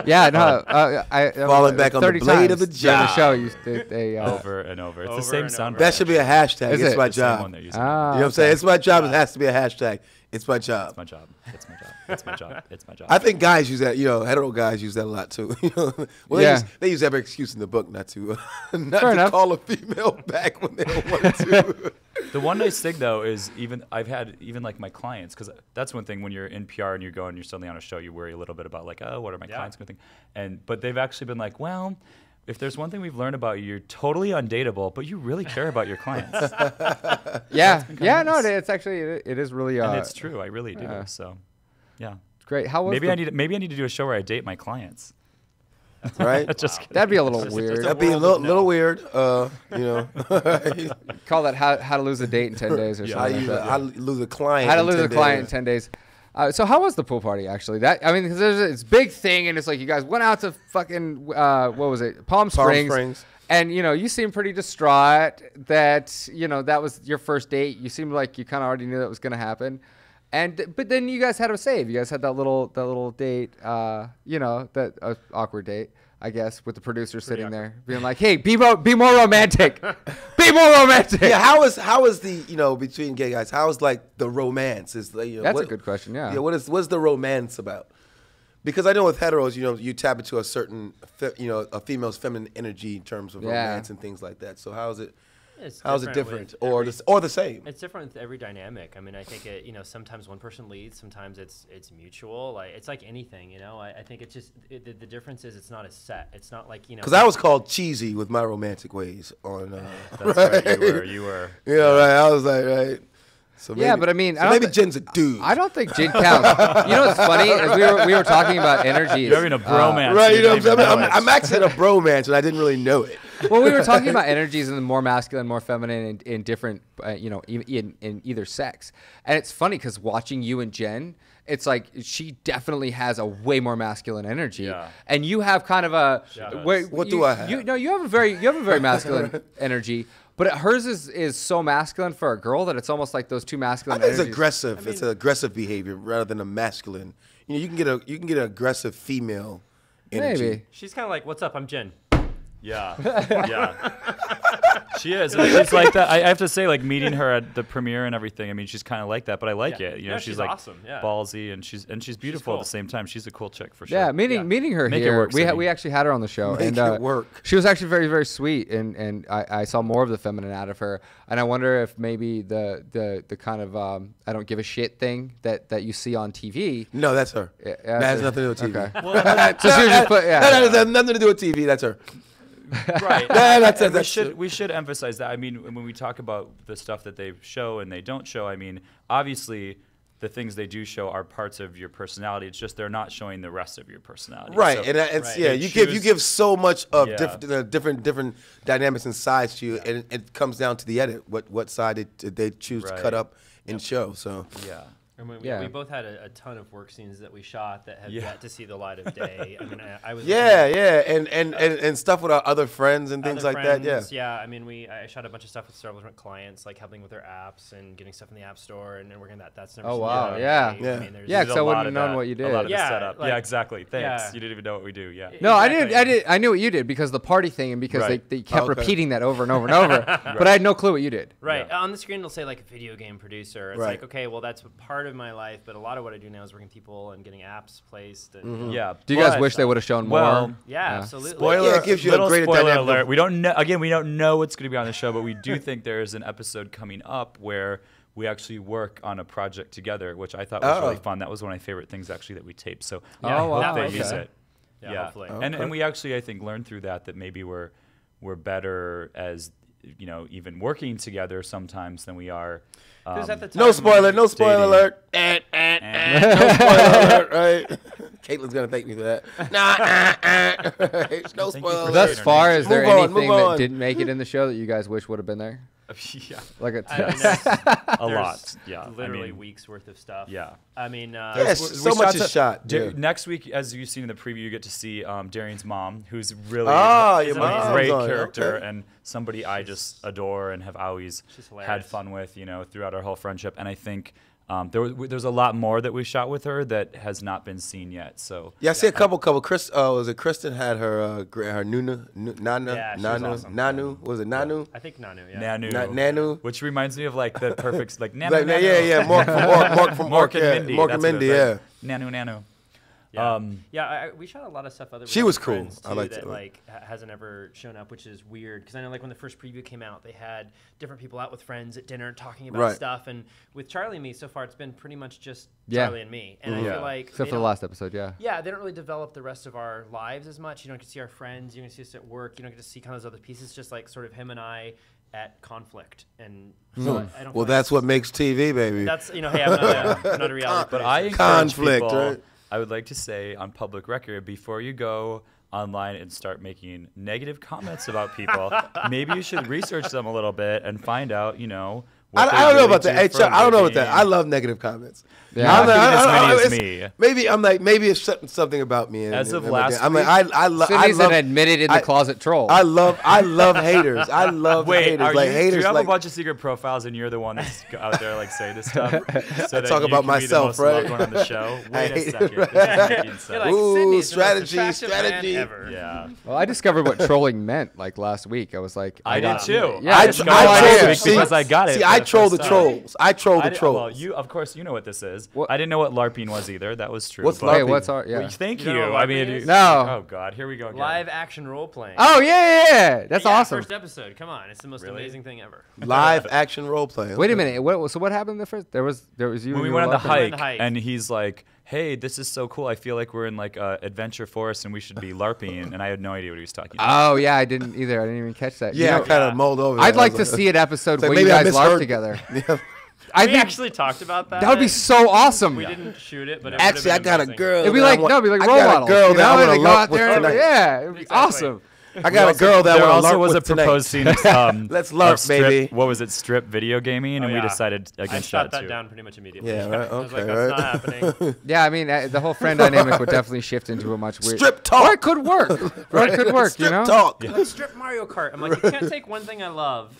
Speaker 2: yeah, no, I
Speaker 3: falling back on the blade of the job.
Speaker 2: The show, they
Speaker 4: over and over. It's the same sound.
Speaker 3: That should be a hashtag.
Speaker 2: Is
Speaker 3: it's
Speaker 2: it?
Speaker 3: my
Speaker 4: The same
Speaker 3: job.
Speaker 4: one they're
Speaker 3: You
Speaker 4: using.
Speaker 3: know what I'm saying? It's my job. It has to be a hashtag. It's my job.
Speaker 4: It's my job. It's my job. It's my job. It's my job.
Speaker 3: I think guys use that. Hetero guys use that a lot too. They use every excuse in the book not to call a female back when they don't want to.
Speaker 4: The one nice thing though is I've had like my clients, because that's one thing when you're in PR and you're suddenly on a show, you worry a little bit about like, oh, what are my clients going to think? But they've actually been like, well, if there's one thing we've learned about you, you're totally undateable, but you really care about your clients.
Speaker 2: Yeah,
Speaker 4: nice.
Speaker 2: No, it's actually it is really.
Speaker 4: And it's true, I really do. So, yeah,
Speaker 2: it's great. How was
Speaker 4: maybe I need to do a show where I date my clients.
Speaker 3: Right?
Speaker 4: Just kidding.
Speaker 2: That'd be a little weird.
Speaker 3: That'd be a little weird.
Speaker 2: Call that how to lose a date in 10 days or something.
Speaker 3: How to lose a client.
Speaker 2: How to lose a client in 10 days. So how was the pool party actually? Because there's this big thing, and it's like you guys went out to fucking what was it, Palm Springs. And you seemed pretty distraught that that was your first date. You seemed like you kind of already knew that was going to happen. But then you guys had a save. You guys had that little date, that awkward date, I guess, with the producer sitting there being like, "Hey, be more romantic, be more romantic."
Speaker 3: Yeah, how is the between gay guys? How is like the romance? That's
Speaker 2: a good question. Yeah.
Speaker 3: Yeah. What's the romance about? Because I know with heteros, you tap into a certain, a female's feminine energy in terms of romance and things like that. So how is it? How is it different or the same?
Speaker 5: It's different with every dynamic. I mean, I think sometimes one person leads, sometimes it's mutual. Like it's like anything, I think it's just the difference is it's not as set. It's not like
Speaker 3: Because I was called cheesy with my romantic ways on.
Speaker 4: That's right. You were.
Speaker 3: Yeah, right. I was like, right. So maybe,
Speaker 2: but I mean,
Speaker 3: maybe Jen's a dude.
Speaker 2: I don't think Jen counts. You know what's funny is we were talking about energies.
Speaker 4: You're having a bromance,
Speaker 3: right? I'm actually in a bromance, and I didn't really know it.
Speaker 2: Well, we were talking about energies and the more masculine, more feminine, in different, in either sex. And it's funny because watching you and Jen, it's like she definitely has a way more masculine energy, and you have kind of a.
Speaker 3: What do I have?
Speaker 2: You have a very masculine energy. But hers is so masculine for a girl that it's almost like those two masculine energies.
Speaker 3: It's aggressive. It's an aggressive behavior rather than a masculine. You can get an aggressive female energy.
Speaker 2: Maybe.
Speaker 5: She's kind of like, "What's up? I'm Jen."
Speaker 4: Yeah. She is. I mean, she's like that. I have to say, like meeting her at the premiere and everything. I mean, she's kind of like that, but I like it.
Speaker 5: She's
Speaker 4: like
Speaker 5: awesome. Yeah.
Speaker 4: Ballsy, and she's beautiful at the same time. She's a cool chick for sure.
Speaker 2: Yeah, meeting her
Speaker 4: Make
Speaker 2: here.
Speaker 4: it work,
Speaker 2: We actually had her on the show.
Speaker 3: Make it work.
Speaker 2: She was actually very, very sweet, and I saw more of the feminine out of her. And I wonder if maybe the kind of I don't give a shit thing that you see on TV.
Speaker 3: No, that's her. That has nothing to do with TV.
Speaker 2: Okay.
Speaker 3: Well,
Speaker 2: So she was just
Speaker 3: that has nothing to do with TV. That's her.
Speaker 4: Right. We should emphasize that. I mean, when we talk about the stuff that they show and they don't show, I mean, obviously, the things they do show are parts of your personality. It's just they're not showing the rest of your personality.
Speaker 3: Right,
Speaker 4: So
Speaker 3: and it's
Speaker 4: they
Speaker 3: you
Speaker 4: choose-
Speaker 3: give so much of
Speaker 4: Yeah.
Speaker 3: different dynamics and sides to you, and it comes down to the edit. What side did they choose to cut
Speaker 4: Right.
Speaker 3: up and show? So
Speaker 4: Yeah.
Speaker 5: And we
Speaker 2: Yeah.
Speaker 5: both had a ton of work scenes that we shot that have yet to see the light of day. I mean, I was
Speaker 3: and stuff with our other friends and things
Speaker 5: other
Speaker 3: like
Speaker 5: friends,
Speaker 3: that. Yeah.
Speaker 5: I mean, I shot a bunch of stuff with several different clients, like helping with their apps and getting stuff in the app store, and then working that's never
Speaker 2: Oh,
Speaker 5: seen
Speaker 2: wow,
Speaker 5: the light of
Speaker 2: yeah.
Speaker 5: day.
Speaker 3: Yeah.
Speaker 5: I mean, there's
Speaker 2: Yeah,
Speaker 4: There's
Speaker 2: 'cause
Speaker 4: a
Speaker 2: I
Speaker 4: lot
Speaker 2: wouldn't
Speaker 4: of
Speaker 2: have known
Speaker 4: that-
Speaker 2: what you did.
Speaker 4: A lot of
Speaker 5: Yeah,
Speaker 4: the setup.
Speaker 5: like-
Speaker 4: Yeah, exactly. Thanks.
Speaker 5: Yeah.
Speaker 4: You didn't even know what we do. Yeah.
Speaker 2: No,
Speaker 5: Exactly.
Speaker 2: I knew what you did because the party thing and because
Speaker 4: Right.
Speaker 2: they kept
Speaker 3: Okay.
Speaker 2: repeating that over and over and over. But I had no clue what you did.
Speaker 5: Right.
Speaker 4: Yeah.
Speaker 5: On the screen, it'll say like a video game producer. It's
Speaker 3: Right.
Speaker 5: like, okay, well, that's part of my life, but a lot of what I do now is working people and getting apps placed. And,
Speaker 4: Yeah.
Speaker 2: Do you guys
Speaker 4: but-
Speaker 2: wish they would have shown more?
Speaker 4: Well,
Speaker 5: yeah, absolutely.
Speaker 3: Spoiler. Yeah, it gives you a
Speaker 4: little
Speaker 3: greater
Speaker 4: spoiler
Speaker 3: dynamic.
Speaker 4: alert. We don't know. Again, we don't know what's going to be on the show, but we do think there is an episode coming up where we actually work on a project together, which I thought was really fun. That was one of my favorite things actually that we taped. So
Speaker 2: Oh,
Speaker 4: I hope
Speaker 2: wow.
Speaker 4: they
Speaker 2: Okay.
Speaker 4: use it.
Speaker 5: Yeah, hopefully.
Speaker 4: And we actually I think learned through that maybe we're better as even working together sometimes than we are.
Speaker 5: 'Cause at the
Speaker 3: No
Speaker 5: time-
Speaker 3: spoiler. No spoiler
Speaker 4: Dating.
Speaker 3: alert. No spoiler alert. Right. Caitlin's gonna thank me for that. Right. No
Speaker 4: Thank you
Speaker 3: spoiler
Speaker 4: for
Speaker 3: alert.
Speaker 2: Thus far, is there
Speaker 3: Move on,
Speaker 2: anything
Speaker 3: move
Speaker 2: that
Speaker 3: on.
Speaker 2: didn't make it in the show that you guys wish would have been there?
Speaker 4: Yeah,
Speaker 2: Like a
Speaker 5: I mean, there's
Speaker 4: a lot. Yeah,
Speaker 5: literally
Speaker 4: I mean,
Speaker 5: weeks worth of stuff.
Speaker 4: Yeah.
Speaker 5: I mean,
Speaker 3: Yes,
Speaker 4: We
Speaker 3: so much
Speaker 4: shot
Speaker 3: is shot. Yeah.
Speaker 4: Next week, as you've seen in the preview, you get to see Darion's mom, who's really
Speaker 3: Your
Speaker 4: a
Speaker 3: mom's
Speaker 4: great
Speaker 3: on it,
Speaker 4: character
Speaker 3: okay.
Speaker 4: and somebody I just adore and have always
Speaker 5: She's
Speaker 4: had
Speaker 5: hilarious.
Speaker 4: fun with, throughout our whole friendship. And I think there's a lot more that we shot with her that has not been seen yet. So
Speaker 3: Yeah, I see a couple. Chris, was it Kristen had her Nana,
Speaker 5: Yeah, she was awesome.
Speaker 3: Nanu? Was it Nanu?
Speaker 5: I think Nanu, yeah.
Speaker 4: Nanu,
Speaker 3: Nanu.
Speaker 4: which reminds me of like the perfect like Nanu,
Speaker 3: Like,
Speaker 4: Nanu.
Speaker 3: yeah, Mork from
Speaker 4: Mork
Speaker 3: yeah,
Speaker 4: and Mindy.
Speaker 3: Mork
Speaker 4: that's
Speaker 3: and
Speaker 4: what
Speaker 3: Mindy,
Speaker 4: it
Speaker 3: yeah.
Speaker 4: is, right? Nanu.
Speaker 5: Yeah, we shot a lot of stuff other.
Speaker 3: She
Speaker 5: with
Speaker 3: was
Speaker 5: other
Speaker 3: cool.
Speaker 5: friends,
Speaker 3: I
Speaker 5: too,
Speaker 3: liked
Speaker 5: that
Speaker 3: it.
Speaker 5: like hasn't ever shown up, which is weird because I know like when the first preview came out, they had different people out with friends at dinner talking about
Speaker 3: Right.
Speaker 5: stuff, and with Charlie and me, so far it's been pretty much just
Speaker 2: Yeah.
Speaker 5: Charlie and me, and I feel like
Speaker 2: Except
Speaker 5: they
Speaker 2: for the
Speaker 5: don't-
Speaker 2: last episode, yeah.
Speaker 5: Yeah, they don't really develop the rest of our lives as much. You don't get to see our friends. You don't get to see us at work. You don't get to see kind of those other pieces. Just like sort of him and I at conflict, and so I don't. feel
Speaker 3: Well,
Speaker 5: like
Speaker 3: that's what makes TV, baby.
Speaker 5: That's hey, I'm not a reality.
Speaker 4: But
Speaker 5: producer.
Speaker 4: I encourage
Speaker 3: Conflict,
Speaker 4: people,
Speaker 3: right?
Speaker 4: I would like to say on public record, before you go online and start making negative comments about people, maybe you should research them a little bit and find out, what
Speaker 3: I don't know
Speaker 4: they
Speaker 3: about
Speaker 4: really
Speaker 3: that.
Speaker 4: do
Speaker 3: Hey,
Speaker 4: for
Speaker 3: I don't know
Speaker 4: a
Speaker 3: about that.
Speaker 4: living.
Speaker 3: I love negative comments.
Speaker 2: Yeah.
Speaker 4: Not
Speaker 2: I'm
Speaker 4: as many as
Speaker 3: it's-
Speaker 4: me.
Speaker 3: Maybe it's something about me.
Speaker 4: As of
Speaker 3: and
Speaker 4: last
Speaker 3: I'm like, I love.
Speaker 2: Sydney's an admitted in the
Speaker 3: I-
Speaker 2: closet troll.
Speaker 3: I love haters. I love
Speaker 4: Wait,
Speaker 3: haters.
Speaker 4: are
Speaker 3: Like
Speaker 4: you,
Speaker 3: haters.
Speaker 4: do you have
Speaker 3: like,
Speaker 4: a bunch of secret profiles and you're the one that's out there like saying this stuff? So that
Speaker 3: talk
Speaker 4: you
Speaker 3: about
Speaker 4: can
Speaker 3: myself,
Speaker 4: be the most
Speaker 3: right?
Speaker 4: loved one on the show.
Speaker 3: I
Speaker 4: Wait a
Speaker 3: hate-
Speaker 4: second. This is making sense.
Speaker 5: You're like,
Speaker 3: Ooh,
Speaker 5: Sydney's the most
Speaker 3: strategy,
Speaker 5: attractive man
Speaker 3: strategy.
Speaker 5: ever.
Speaker 4: Yeah.
Speaker 2: Well, I discovered what trolling meant like last week. I was like,
Speaker 4: I did
Speaker 2: got-
Speaker 4: too.
Speaker 2: Yeah,
Speaker 3: I
Speaker 2: just
Speaker 3: tr-
Speaker 2: no
Speaker 3: I
Speaker 2: idea.
Speaker 3: troll
Speaker 4: last week because I got it
Speaker 3: See,
Speaker 4: for
Speaker 3: I
Speaker 4: the
Speaker 3: troll the
Speaker 4: first time.
Speaker 3: trolls. I troll the trolls.
Speaker 4: Well, you of course you know what this is.
Speaker 2: What-
Speaker 4: I didn't know what LARPing was either. That was true.
Speaker 3: What's
Speaker 4: but-
Speaker 2: Hey,
Speaker 3: LARPing?
Speaker 2: what's our yeah?
Speaker 4: Well, thank
Speaker 5: You
Speaker 4: you.
Speaker 5: know what
Speaker 4: I mean,
Speaker 5: LARPing is?
Speaker 2: No.
Speaker 4: Oh God, here we go again.
Speaker 5: Live action role playing.
Speaker 2: Oh yeah. That's
Speaker 5: Yeah,
Speaker 2: awesome.
Speaker 5: First episode. Come on, it's the most
Speaker 4: Really?
Speaker 5: amazing thing ever.
Speaker 3: Live action role playing.
Speaker 2: Wait a minute. So what happened the first? There was you.
Speaker 4: When we
Speaker 2: you
Speaker 4: went on
Speaker 2: were
Speaker 4: the
Speaker 2: LARPing?
Speaker 4: hike, and he's like, "Hey, this is so cool. I feel like we're in like a adventure forest, and we should be LARPing." And I had no idea what he was talking about.
Speaker 2: Oh yeah, I didn't either. I didn't even catch that. You
Speaker 3: Yeah, I
Speaker 2: know,
Speaker 3: kind of mulled over.
Speaker 2: I'd
Speaker 3: that.
Speaker 2: like
Speaker 3: I
Speaker 2: to
Speaker 3: was
Speaker 2: see an episode
Speaker 3: it's like,
Speaker 2: where you
Speaker 3: maybe I
Speaker 2: guys LARP
Speaker 3: misheard.
Speaker 2: together.
Speaker 3: Yeah.
Speaker 2: I
Speaker 5: We
Speaker 2: think
Speaker 5: actually talked about that.
Speaker 2: that would be so awesome.
Speaker 5: We didn't shoot it, but it
Speaker 3: Actually, I
Speaker 5: would've been
Speaker 3: got a
Speaker 5: amazing.
Speaker 3: girl.
Speaker 2: It'd be
Speaker 3: that I
Speaker 2: like
Speaker 3: want-
Speaker 2: no, it'd be like
Speaker 3: I
Speaker 2: role
Speaker 3: got a
Speaker 2: models.
Speaker 3: girl
Speaker 2: you
Speaker 3: that I
Speaker 2: know?
Speaker 3: want
Speaker 2: They
Speaker 3: to
Speaker 2: go out
Speaker 3: LARP with
Speaker 2: there.
Speaker 3: tonight.
Speaker 2: Yeah, it'd be
Speaker 5: Exactly.
Speaker 2: awesome.
Speaker 3: I got a girl that I
Speaker 4: There
Speaker 3: want to
Speaker 4: also
Speaker 3: LARP
Speaker 4: was a
Speaker 3: with tonight.
Speaker 4: proposed scene.
Speaker 3: Let's LARP,
Speaker 4: strip,
Speaker 3: baby.
Speaker 4: What was it? Strip video gaming, and
Speaker 5: Oh,
Speaker 4: we
Speaker 5: yeah.
Speaker 4: decided
Speaker 5: I
Speaker 4: against
Speaker 5: shot
Speaker 4: that
Speaker 5: that
Speaker 4: too.
Speaker 5: down pretty much immediately.
Speaker 3: Yeah, right,
Speaker 5: I was like,
Speaker 3: okay,
Speaker 5: that's
Speaker 3: right.
Speaker 5: not happening.
Speaker 2: Yeah, I mean the whole friend dynamic would definitely shift into a much weird
Speaker 3: Strip talk.
Speaker 2: Or it could work. Or it could work.
Speaker 3: Strip
Speaker 2: You know.
Speaker 3: talk.
Speaker 5: Let's strip Mario Kart. I'm like, you can't take one thing I love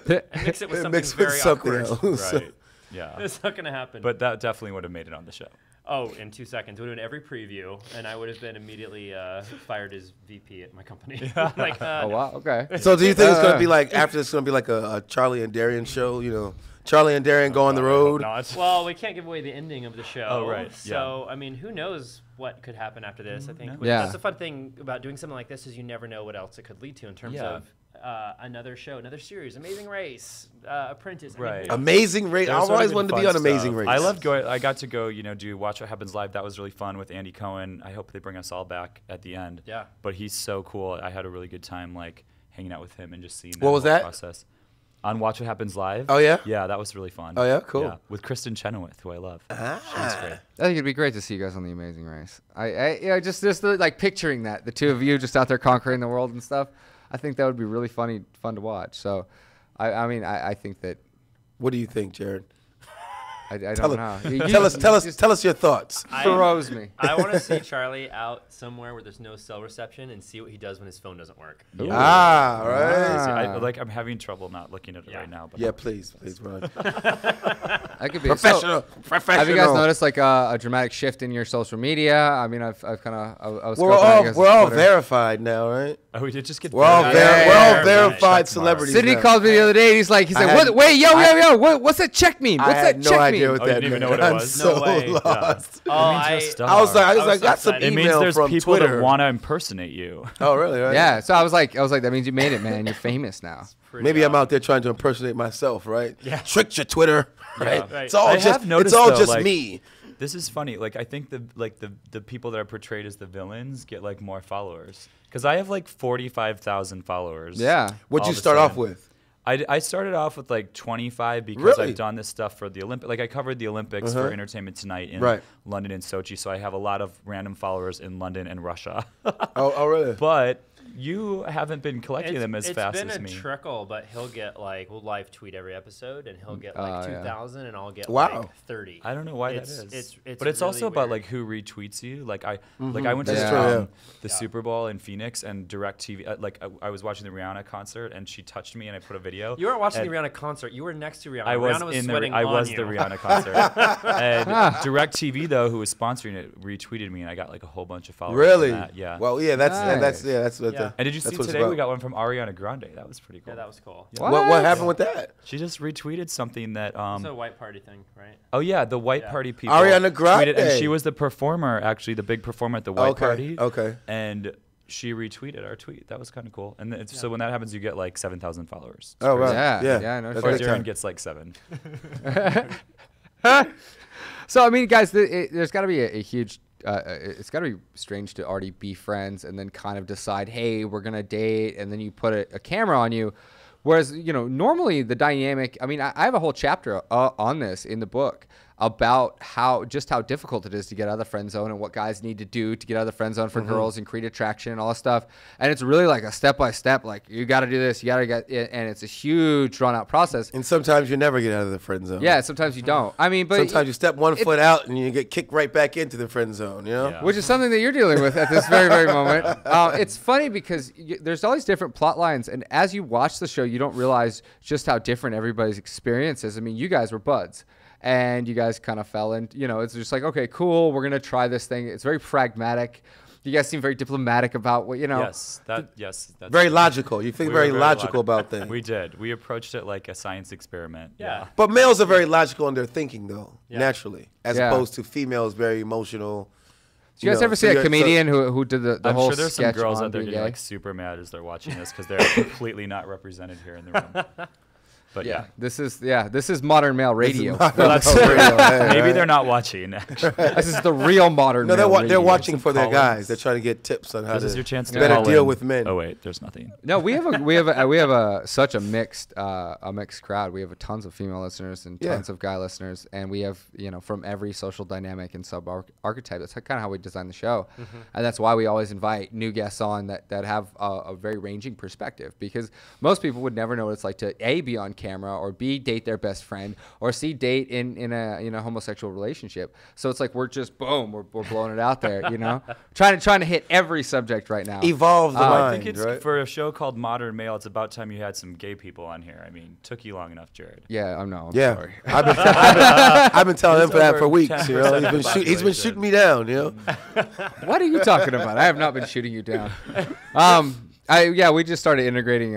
Speaker 5: and mix it with something
Speaker 3: Mixed with
Speaker 5: very
Speaker 3: something
Speaker 5: awkward.
Speaker 3: else.
Speaker 4: Right. Yeah.
Speaker 5: It's not gonna happen.
Speaker 4: But that definitely would have made it on the show.
Speaker 5: Oh, in 2 seconds. Would have been every preview, and I would have been immediately fired as VP at my company. Like,
Speaker 2: Oh wow. Okay.
Speaker 3: So do you think it's going to be like, after this, going to be like a Charlie and Darion show? Charlie and Darion go on the road.
Speaker 4: Not.
Speaker 5: well, we can't give away the ending of the show.
Speaker 4: Oh, right,
Speaker 5: So, I mean, who knows what could happen after this? I think
Speaker 2: Yeah.
Speaker 5: that's the fun thing about doing something like this is you never know what else it could lead to in terms
Speaker 4: Yeah.
Speaker 5: of another show, another series, Amazing Race, Apprentice. I mean,
Speaker 4: Right.
Speaker 5: who knows?
Speaker 3: Amazing Race. I
Speaker 4: There's
Speaker 3: always
Speaker 4: been
Speaker 3: wanted to be
Speaker 4: fun
Speaker 3: on Amazing
Speaker 4: stuff.
Speaker 3: Race.
Speaker 4: I loved going. I got to go. Do Watch What Happens Live. That was really fun with Andy Cohen. I hope they bring us all back at the end.
Speaker 5: Yeah.
Speaker 4: But he's so cool. I had a really good time like hanging out with him and just seeing
Speaker 3: What was
Speaker 4: whole
Speaker 3: that?
Speaker 4: process. On Watch What Happens Live.
Speaker 3: Oh, yeah?
Speaker 4: Yeah, that was really fun.
Speaker 3: Oh, yeah? Cool.
Speaker 4: Yeah, with Kristen Chenoweth, who I love. She's great.
Speaker 2: I think it'd be great to see you guys on The Amazing Race. Just like picturing that, the two of you just out there conquering the world and stuff. I think that would be really fun to watch. So, I think that.
Speaker 3: What do you think, Jerod?
Speaker 2: I don't know.
Speaker 3: Tell us your thoughts.
Speaker 2: Throws me.
Speaker 5: I want to see Charlie out somewhere where there's no cell reception and see what he does when his phone doesn't work.
Speaker 4: Yeah.
Speaker 3: Ah, right.
Speaker 4: I'm having trouble not looking at it right now. But
Speaker 3: Yeah, please, run.
Speaker 2: I could be
Speaker 3: Professional.
Speaker 2: Have you guys noticed like a dramatic shift in your social media? I mean, I've kind of. I was
Speaker 3: We're all verified now, right?
Speaker 4: Oh, we did just get.
Speaker 3: We're all verified celebrities.
Speaker 2: Sydney
Speaker 3: now.
Speaker 2: called me the other day. He's like, wait, yo, what's that check mean? What's that check mean?
Speaker 3: What
Speaker 4: you didn't even know what it
Speaker 3: I'm
Speaker 4: was?
Speaker 3: so
Speaker 5: No way.
Speaker 3: lost.
Speaker 5: Oh,
Speaker 3: I was like, got some
Speaker 4: It means
Speaker 3: email
Speaker 4: there's
Speaker 3: from
Speaker 4: people
Speaker 3: Twitter.
Speaker 4: that want to impersonate you.
Speaker 3: Oh, really? Right?
Speaker 2: Yeah. So I was like, that means you made it, man. You're famous now.
Speaker 3: Maybe I'm out there trying to impersonate myself, right?
Speaker 5: Yeah.
Speaker 3: Tricked your Twitter, right?
Speaker 5: Right.
Speaker 3: It's all
Speaker 4: I
Speaker 3: just
Speaker 4: have noticed,
Speaker 3: it's all
Speaker 4: though,
Speaker 3: just
Speaker 4: like,
Speaker 3: me.
Speaker 4: This is funny. Like I think the people that are portrayed as the villains get like more followers. Because I have like 45,000 followers.
Speaker 2: Yeah.
Speaker 3: What'd
Speaker 4: all
Speaker 3: you
Speaker 4: of a
Speaker 3: start off
Speaker 4: sudden.
Speaker 3: with?
Speaker 4: I started off with like 25 because
Speaker 3: Really?
Speaker 4: I've done this stuff for the Olympic. Like I covered the Olympics for Entertainment Tonight in
Speaker 3: Right.
Speaker 4: London and Sochi, so I have a lot of random followers in London and Russia.
Speaker 3: Oh, really?
Speaker 4: But you haven't been collecting them as fast as me.
Speaker 5: It's been a trickle, but he'll get like, we'll live tweet every episode, and he'll get like 2,000, and I'll get
Speaker 3: Wow.
Speaker 5: like 30.
Speaker 4: I don't know why
Speaker 5: It's-
Speaker 4: that is.
Speaker 5: it's
Speaker 4: but it's
Speaker 5: really
Speaker 4: also about
Speaker 5: weird.
Speaker 4: like who retweets you. Like I went to
Speaker 3: That's true,
Speaker 4: the Super Bowl in Phoenix and DirecTV. I was watching the Rihanna concert and she touched me and I put a video.
Speaker 5: You weren't watching
Speaker 4: and
Speaker 5: the Rihanna concert. You were next to Rihanna.
Speaker 4: I was
Speaker 5: Rihanna was
Speaker 4: in the
Speaker 5: sweating
Speaker 4: I
Speaker 5: on
Speaker 4: was
Speaker 5: you.
Speaker 4: the Rihanna concert. And DirecTV though, who was sponsoring it, retweeted me and I got like a whole bunch of followers.
Speaker 3: Really?
Speaker 4: From that. Yeah.
Speaker 3: Well, yeah, that's what
Speaker 5: Yeah.
Speaker 4: and did you see
Speaker 3: that's what it's
Speaker 4: today we
Speaker 3: about.
Speaker 4: got one from Ariana Grande? That was pretty cool.
Speaker 5: Yeah, that was cool.
Speaker 3: What happened with that?
Speaker 4: She just retweeted something that
Speaker 5: It's a white party thing, right?
Speaker 4: Oh yeah, the white party people.
Speaker 3: Ariana Grande.
Speaker 4: tweeted, and she was the performer, actually, the big performer at the white party.
Speaker 3: Okay.
Speaker 4: And she retweeted our tweet. That was kind of cool. And so when that happens, you get like 7,000 followers.
Speaker 3: Oh, right.
Speaker 2: Yeah, I know.
Speaker 3: That's
Speaker 4: Or
Speaker 3: big
Speaker 4: Darren
Speaker 3: time.
Speaker 4: gets like 7.
Speaker 2: So I mean, guys, there's got to be a huge. It's got to be strange to already be friends and then kind of decide, hey, we're gonna date, and then you put a camera on you. Whereas, normally the dynamic. I mean, I have a whole chapter on this in the book about how difficult it is to get out of the friend zone and what guys need to do to get out of the friend zone for girls and create attraction and all that stuff. And it's really like a step by step. Like you got to do this, you got to get it, and it's a huge drawn out process.
Speaker 3: And sometimes you never get out of the friend zone.
Speaker 2: Yeah, sometimes you don't. I mean, but
Speaker 3: Sometimes you step one foot out and you get kicked right back into the friend zone. You know.
Speaker 4: Yeah.
Speaker 2: which is something that you're dealing with at this very, very moment. It's funny because there's all these different plot lines, and as you watch the show, you don't realize just how different everybody's experience is. I mean, you guys were buds, and you guys kind of fell in. It's just like, okay, cool, we're gonna try this thing. It's very pragmatic. You guys seem very diplomatic about what.
Speaker 4: Yes, that's
Speaker 3: Very logical. You think
Speaker 4: We were
Speaker 3: very
Speaker 4: very
Speaker 3: logical about things.
Speaker 4: We did. We approached it like a science experiment.
Speaker 5: Yeah.
Speaker 3: But males are very logical in their thinking, though,
Speaker 5: Yeah.
Speaker 3: naturally, as
Speaker 2: Yeah.
Speaker 3: opposed to females very emotional.
Speaker 2: Did you guys ever see a comedian who did the
Speaker 4: I'm
Speaker 2: whole
Speaker 4: sure there's some
Speaker 2: sketch
Speaker 4: girls
Speaker 2: on
Speaker 4: out there
Speaker 2: being
Speaker 4: getting
Speaker 2: gay?
Speaker 4: like super mad as they're watching this because they're completely not represented here in the room. But yeah.
Speaker 2: This is modern male radio.
Speaker 4: Well, that's
Speaker 3: Hey,
Speaker 4: maybe
Speaker 3: right?
Speaker 4: they're not watching. Actually.
Speaker 2: This is the real modern.
Speaker 3: No,
Speaker 2: male
Speaker 3: they're
Speaker 2: radio.
Speaker 3: watching for their
Speaker 4: Call-ins.
Speaker 3: guys. They're trying to get tips on how
Speaker 4: This
Speaker 3: to
Speaker 4: is your chance to
Speaker 3: better
Speaker 4: call
Speaker 3: deal
Speaker 4: in.
Speaker 3: with men.
Speaker 4: Oh wait, there's nothing.
Speaker 2: No, we have such a mixed crowd. We have tons of female listeners and
Speaker 3: Yeah.
Speaker 2: tons of guy listeners, and we have from every social dynamic and sub archetype. That's kind of how we design the show, and that's why we always invite new guests on that have a very ranging perspective, because most people would never know what it's like to A, be on camera, or B, date their best friend, or C, date in a homosexual relationship. So it's like we're just boom, we're blowing it out there, trying to hit every subject right now.
Speaker 3: Evolve the
Speaker 4: I
Speaker 3: mind,
Speaker 4: think it's
Speaker 3: right?
Speaker 4: for a show called Modern Male. It's about time you had some gay people on here. I mean, took you long enough, Jared.
Speaker 2: Yeah, I'm
Speaker 3: Yeah,
Speaker 2: sorry.
Speaker 3: I've been telling him
Speaker 4: It's
Speaker 3: for that
Speaker 4: over
Speaker 3: for weeks.
Speaker 4: 10%
Speaker 3: He's
Speaker 4: of
Speaker 3: been
Speaker 4: the
Speaker 3: he's been shooting me down.
Speaker 2: What are you talking about? I have not been shooting you down. We just started integrating.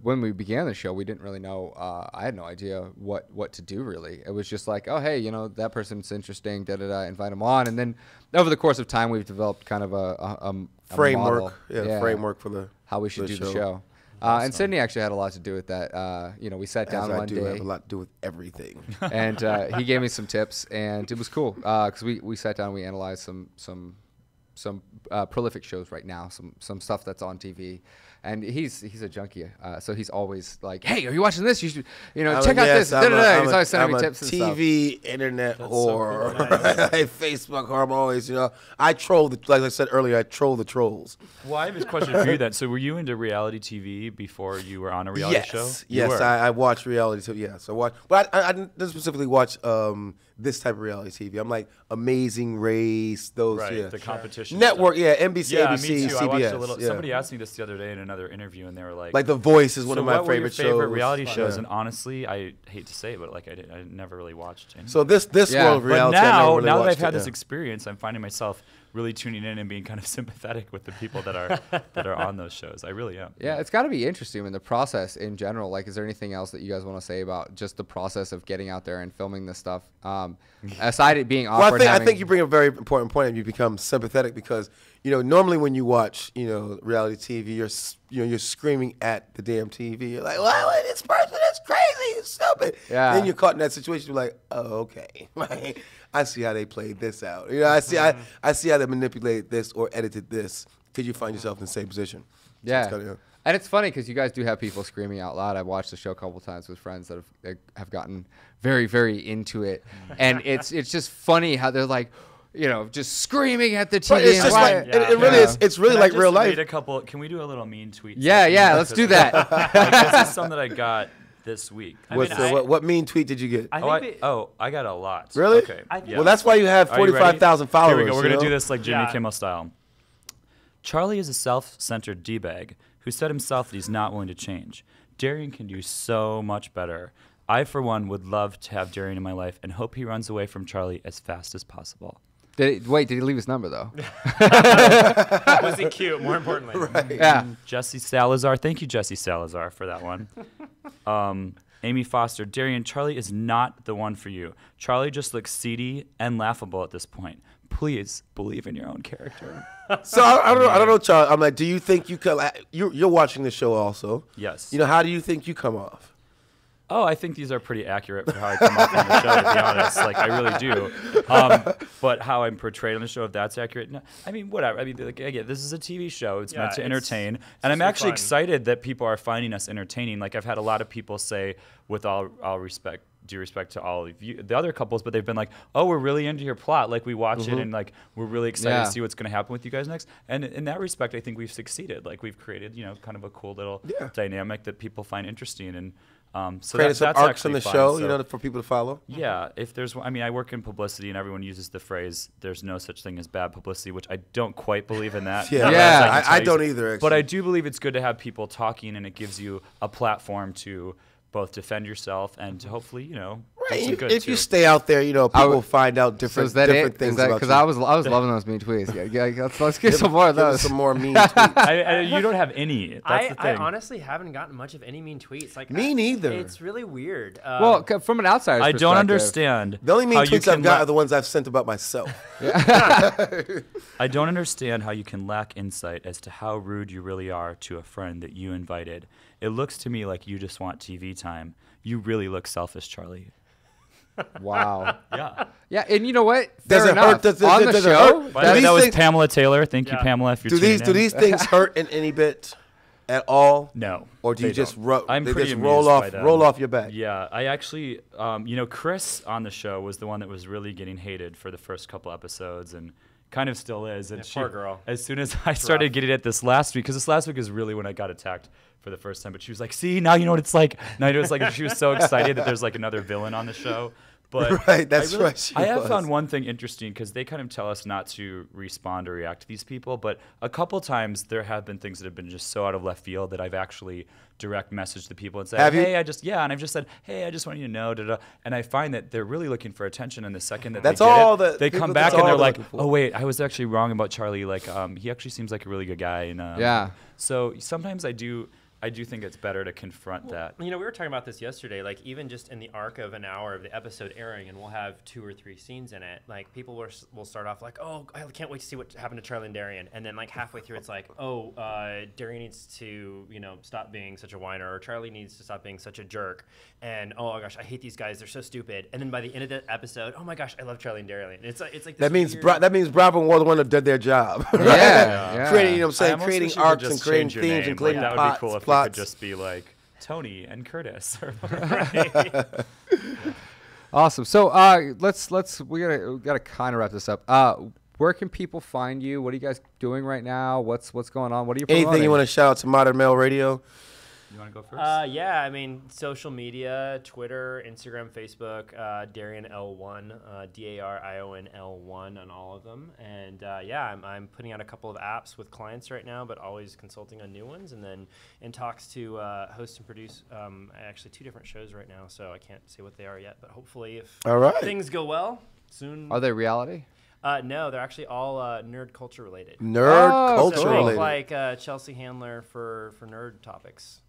Speaker 2: When we began the show, we didn't really know. I had no idea what to do really. It was just like, oh hey, that person's interesting. Invite them on, and then over the course of time, we've developed kind of a
Speaker 3: Framework,
Speaker 2: model.
Speaker 3: framework for the
Speaker 2: how we should
Speaker 3: the
Speaker 2: do the
Speaker 3: show.
Speaker 2: show. And Sydney actually had a lot to do with that. We sat down
Speaker 3: As I
Speaker 2: one
Speaker 3: do
Speaker 2: day.
Speaker 3: have a lot to do with everything.
Speaker 2: And he gave me some tips, and it was cool because we sat down, we analyzed some prolific shows right now, some stuff that's on TV, and he's a junkie, so he's always like, "Hey, are you watching this? You should, check out
Speaker 3: yes,
Speaker 2: this." He's always sending me
Speaker 3: I'm a
Speaker 2: tips and stuff.
Speaker 3: TV, internet whore,
Speaker 5: so cool. Nice.
Speaker 3: Facebook whore. I'm always, I troll like I said earlier, I troll the trolls.
Speaker 4: Well, I have a question for you then. So were you into reality TV before you were on a reality show?
Speaker 3: Yes, I watch reality TV. Yes, I watch, but I didn't specifically watch this type of reality TV. I'm like Amazing Race, those
Speaker 4: the competition
Speaker 3: network.
Speaker 4: stuff.
Speaker 3: Yeah, NBC,
Speaker 4: Yeah,
Speaker 3: ABC,
Speaker 4: me too.
Speaker 3: CBS.
Speaker 4: I watched a little.
Speaker 3: Yeah.
Speaker 4: Somebody asked me this the other day in another interview, and they were like,
Speaker 3: The Voice is one
Speaker 4: so
Speaker 3: of my
Speaker 4: what were
Speaker 3: favorite
Speaker 4: your favorite
Speaker 3: shows.
Speaker 4: reality shows,
Speaker 3: Yeah.
Speaker 4: and honestly, I hate to say it, but like I never really watched any.
Speaker 3: So this world of
Speaker 4: but
Speaker 3: reality. I never
Speaker 4: now
Speaker 3: really
Speaker 4: that I've
Speaker 3: watched
Speaker 4: had
Speaker 3: it,
Speaker 4: this
Speaker 3: yeah.
Speaker 4: experience, I'm finding myself really tuning in and being kind of sympathetic with the people that are on those shows. I really am.
Speaker 2: Yeah, it's got to be interesting in the process in general. Like, is there anything else that you guys want to say about just the process of getting out there and filming this stuff? Aside it being awkward.
Speaker 3: Well, I think you bring a very important point, and you become sympathetic because normally when you watch reality TV, you're screaming at the damn TV. You're like, "Wow, this person is crazy, it's stupid."
Speaker 2: Yeah.
Speaker 3: Then you're caught in that situation. You're like, "Oh, okay." I see how they played this out. I see how they manipulated this or edited this. Because you find yourself in the same position.
Speaker 2: Yeah.
Speaker 3: So it's kinda,
Speaker 2: And it's funny because you guys do have people screaming out loud. I've watched the show a couple times with friends that have gotten very, very into it. And it's just funny how they're like, just screaming at the TV.
Speaker 3: But it's
Speaker 2: and
Speaker 3: just
Speaker 2: why-
Speaker 3: like it really is. It's really
Speaker 4: Can
Speaker 3: like
Speaker 4: I just
Speaker 3: real life.
Speaker 4: read a couple? Can we do a little mean tweet?
Speaker 2: Yeah,
Speaker 4: section?
Speaker 2: let's do that.
Speaker 4: Like, this is some that I got this week.
Speaker 3: What mean tweet did you get?
Speaker 5: I think
Speaker 4: I got a lot.
Speaker 3: Really?
Speaker 4: Okay.
Speaker 3: Well, that's why you have
Speaker 4: Are you ready?
Speaker 3: 45,000 followers.
Speaker 4: Here we go. We're
Speaker 3: you
Speaker 4: going to
Speaker 3: know?
Speaker 4: do this like Jimmy
Speaker 5: Yeah.
Speaker 4: Kimmel style. Charlie is a self-centered D-bag who said himself that he's not willing to change. Darion can do so much better. I, for one, would love to have Darion in my life and hope he runs away from Charlie as fast as possible.
Speaker 2: Did he leave his number, though?
Speaker 5: was he cute? More importantly,
Speaker 3: Right.
Speaker 2: Yeah.
Speaker 4: Jesse Salazar. Thank you, Jesse Salazar, for that one. Amy Foster. Darion, Charlie is not the one for you. Charlie just looks seedy and laughable at this point. Please believe in your own character.
Speaker 3: So I don't know, Charlie. I'm like, do you think you come? You're watching the show also.
Speaker 4: Yes.
Speaker 3: How do you think you come off?
Speaker 4: Oh, I think these are pretty accurate for how I come off on the show, to be honest. Like, I really do. But how I'm portrayed on the show, if that's accurate, no, I mean, whatever. I mean, like, again, this is a TV show. It's meant to entertain. And I'm actually excited that people are finding us entertaining. Like, I've had a lot of people say, with all respect, due respect to all of you, the other couples, but they've been like, "Oh, we're really into your plot. Like, we watch it, and like, we're really excited to see what's going to happen with you guys next." And in that respect, I think we've succeeded. Like, we've created, kind of a cool little dynamic that people find interesting, and so
Speaker 3: Created some
Speaker 4: that's
Speaker 3: arcs in the
Speaker 4: fun.
Speaker 3: show,
Speaker 4: So,
Speaker 3: for people to follow.
Speaker 4: yeah, if there's, I mean, I work in publicity, and everyone uses the phrase "there's no such thing as bad publicity," which I don't quite believe in that.
Speaker 3: Yeah,
Speaker 2: Yeah.
Speaker 3: I don't either. Actually.
Speaker 4: But I do believe it's good to have people talking, and it gives you a platform to both defend yourself and to hopefully, do some good
Speaker 3: if
Speaker 4: too.
Speaker 3: you stay out there, people find out
Speaker 2: So
Speaker 3: different
Speaker 2: is that
Speaker 3: different
Speaker 2: it?
Speaker 3: things
Speaker 2: Because
Speaker 3: about you.
Speaker 2: I was loving those mean tweets. Yeah, let's get some more of
Speaker 3: Give us
Speaker 2: those.
Speaker 3: some more mean tweets.
Speaker 4: You don't have any. That's the
Speaker 5: I
Speaker 4: thing.
Speaker 5: honestly haven't gotten much of any mean tweets. Like
Speaker 3: Me neither.
Speaker 5: It's really weird.
Speaker 2: Well, from an outsider's
Speaker 4: I don't
Speaker 2: perspective-
Speaker 4: understand.
Speaker 3: The only mean
Speaker 4: how you
Speaker 3: tweets I've
Speaker 4: can
Speaker 3: got
Speaker 4: la-
Speaker 3: are the ones I've sent about myself.
Speaker 4: I don't understand how you can lack insight as to how rude you really are to a friend that you invited. It looks to me like you just want TV time. You really look selfish, Charlie.
Speaker 2: Wow.
Speaker 4: Yeah.
Speaker 2: Yeah, and you know what?
Speaker 3: Does
Speaker 2: Fair
Speaker 3: it hurt?
Speaker 2: enough.
Speaker 3: Does
Speaker 2: On the
Speaker 3: it
Speaker 2: show,
Speaker 3: hurt?
Speaker 4: By the way,
Speaker 3: these
Speaker 4: that was
Speaker 3: things-
Speaker 4: Pamela Taylor. Thank you,
Speaker 5: Yeah.
Speaker 4: Pamela, if you're
Speaker 3: Do
Speaker 4: tuning
Speaker 3: these
Speaker 4: in.
Speaker 3: things hurt in any bit at all?
Speaker 4: No.
Speaker 3: Or do you
Speaker 4: they
Speaker 3: just
Speaker 4: don't. I'm
Speaker 3: they
Speaker 4: pretty
Speaker 3: just
Speaker 4: amused by them.
Speaker 3: roll off your back?
Speaker 4: Yeah, I actually, Chris on the show was the one that was really getting hated for the first couple episodes, and kind of still is. And
Speaker 5: poor girl.
Speaker 4: As soon as I started getting it this last week, because this last week is really when I got attacked for the first time. But she was like, "See, now you know what it's like." Now you know what it's like. And she was so excited that there's like another villain on the show. But
Speaker 3: Right, that's right, she
Speaker 4: I have
Speaker 3: was.
Speaker 4: found one thing interesting because they kind of tell us not to respond or react to these people, but a couple times there have been things that have been just so out of left field that I've actually direct messaged the people and said,
Speaker 3: Have you?
Speaker 4: "Hey, and I've just said, hey, I just want you to know," da-da. And I find that they're really looking for attention, and the second that
Speaker 3: That's
Speaker 4: they get
Speaker 3: all
Speaker 4: it,
Speaker 3: that
Speaker 4: they
Speaker 3: people-
Speaker 4: come
Speaker 3: that's
Speaker 4: back and
Speaker 3: all
Speaker 4: they're
Speaker 3: they're
Speaker 4: like,
Speaker 3: looking for.
Speaker 4: "Oh wait, I was actually wrong about Charlie. Like, he actually seems like a really good guy." And
Speaker 2: Yeah.
Speaker 4: So sometimes I do. I do think it's better to confront that.
Speaker 5: You know, we were talking about this yesterday. Like, even just in the arc of an hour of the episode airing, and we'll have 2 or 3 scenes in it. Like, people will start off like, "Oh, I can't wait to see what happened to Charley and Darion," and then like halfway through, it's like, "Oh, Darion needs to, you know, stop being such a whiner, or Charley needs to stop being such a jerk," and oh my gosh, I hate these guys. They're so stupid. And then by the end of the episode, oh my gosh, I love Charley and Darion. It's like this
Speaker 3: that means Bravo and War the one that did their job. Right?
Speaker 2: Yeah.
Speaker 3: Creating, you know what I'm
Speaker 4: I
Speaker 3: saying,
Speaker 4: almost
Speaker 3: creating
Speaker 4: wish you could
Speaker 3: arcs
Speaker 4: just
Speaker 3: and creating
Speaker 4: change your
Speaker 3: themes
Speaker 4: name.
Speaker 3: and creating
Speaker 4: Like,
Speaker 3: plots.
Speaker 4: that would be cool if
Speaker 3: plots.
Speaker 4: we could just be like Tony and Curtis.
Speaker 2: Awesome. So we gotta kind of wrap this up. Where can people find you? What are you guys doing right now? What's going on? What are you promoting?
Speaker 3: Anything you want to shout out to Modern Male Radio?
Speaker 4: You want to go first?
Speaker 5: Yeah, I mean, social media, Twitter, Instagram, Facebook, Darion L1, Darion L1 on all of them. And yeah, I'm putting out a couple of apps with clients right now, but always consulting on new ones. And then in talks to host and produce actually 2 different shows right now, so I can't say what they are yet. But hopefully, if things go well, soon.
Speaker 2: Are they reality?
Speaker 5: No, they're actually all nerd culture related.
Speaker 3: Nerd culture
Speaker 5: So
Speaker 3: related.
Speaker 5: like Chelsea Handler for nerd topics.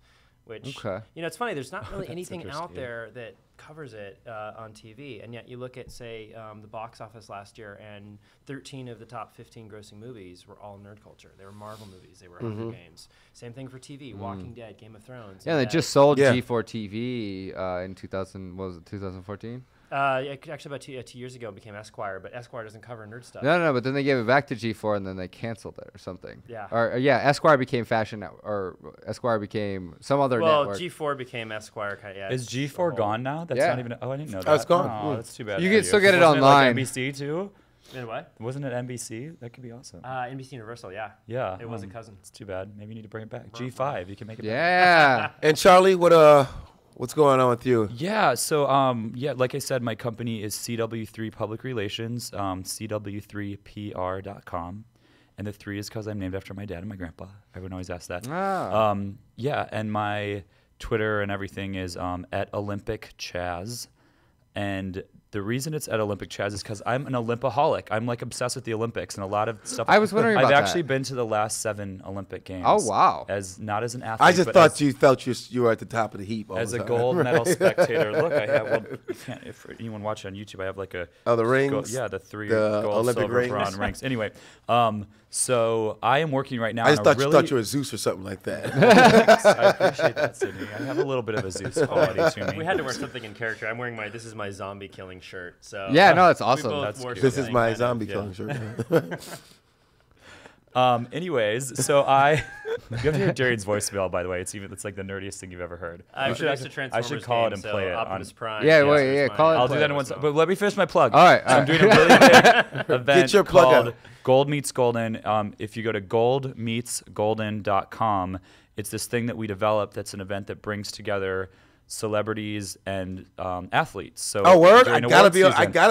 Speaker 5: Which, you know, it's funny, there's not really anything out there that covers it on TV. And yet you look at, say, the box office last year, and 13 of the top 15 grossing movies were all nerd culture. They were Marvel movies. They were Hunger Games. Same thing for TV, Walking Dead, Game of Thrones.
Speaker 2: Yeah, they just sold G4 TV in 2014?
Speaker 5: Actually, about 2 years ago, it became Esquire, but Esquire doesn't cover nerd stuff.
Speaker 2: No, but then they gave it back to G4, and then they canceled it or something.
Speaker 5: Yeah.
Speaker 2: Or Esquire became Fashion Network, or Esquire became some other network.
Speaker 5: Well, G4 became Esquire. Yeah,
Speaker 4: Is G4 gone now? That's not even. Oh, I didn't know that.
Speaker 3: Oh, it's gone.
Speaker 4: Oh, that's too bad.
Speaker 2: You can still get it online.
Speaker 4: Wasn't it like NBC too?
Speaker 5: And what?
Speaker 4: Wasn't it NBC? That could be awesome.
Speaker 5: NBC Universal, yeah.
Speaker 4: Yeah.
Speaker 5: It was a cousin.
Speaker 4: It's too bad. Maybe you need to bring it back. G5, you can make it back.
Speaker 2: Yeah.
Speaker 3: And Charlie, what's going on with you?
Speaker 4: Yeah, so like I said, my company is CW3 Public Relations, CW3PR.com. And the 3 is because I'm named after my dad and my grandpa. Everyone always asks that. Yeah, and my Twitter and everything is at Olympic Chaz. And the reason it's at Olympic Chaz is because I'm an Olympaholic. I'm like obsessed with the Olympics and a lot of stuff.
Speaker 2: I was wondering about that.
Speaker 4: I've actually been to the last 7 Olympic Games.
Speaker 2: Oh, wow.
Speaker 4: Not as an athlete.
Speaker 3: I just thought you felt you were at the top of the heap.
Speaker 4: As a gold medal spectator. Look, I have, if anyone watching on YouTube, I have like a.
Speaker 3: Oh, the rings?
Speaker 4: The 3
Speaker 3: the
Speaker 4: gold,
Speaker 3: Olympic
Speaker 4: silver,
Speaker 3: rings.
Speaker 4: bronze rings. Anyway, so I am working right now.
Speaker 3: I just
Speaker 4: on
Speaker 3: thought you were Zeus or something like that.
Speaker 4: I appreciate that, Sydney. I have a little bit of a Zeus quality to me.
Speaker 5: We had to wear something in character. I'm wearing this is my zombie killing shirt. So
Speaker 2: Yeah, no, that's awesome.
Speaker 3: This is my zombie killing shirt.
Speaker 4: Anyways, so you have to hear Jerrod's voicemail, by the way. It's like the nerdiest thing you've ever heard.
Speaker 5: I
Speaker 4: should call it and play it.
Speaker 5: Optimus Prime.
Speaker 2: Yeah, call it.
Speaker 4: I'll do that in one second. But let me finish my plug.
Speaker 2: All right.
Speaker 4: I'm doing a really big event
Speaker 3: Get your plug
Speaker 4: called
Speaker 3: out.
Speaker 4: Gold Meets Golden. If you go to goldmeetsgolden.com, it's this thing that we developed that's an event that brings together celebrities and athletes. So
Speaker 3: word!
Speaker 4: during
Speaker 3: I gotta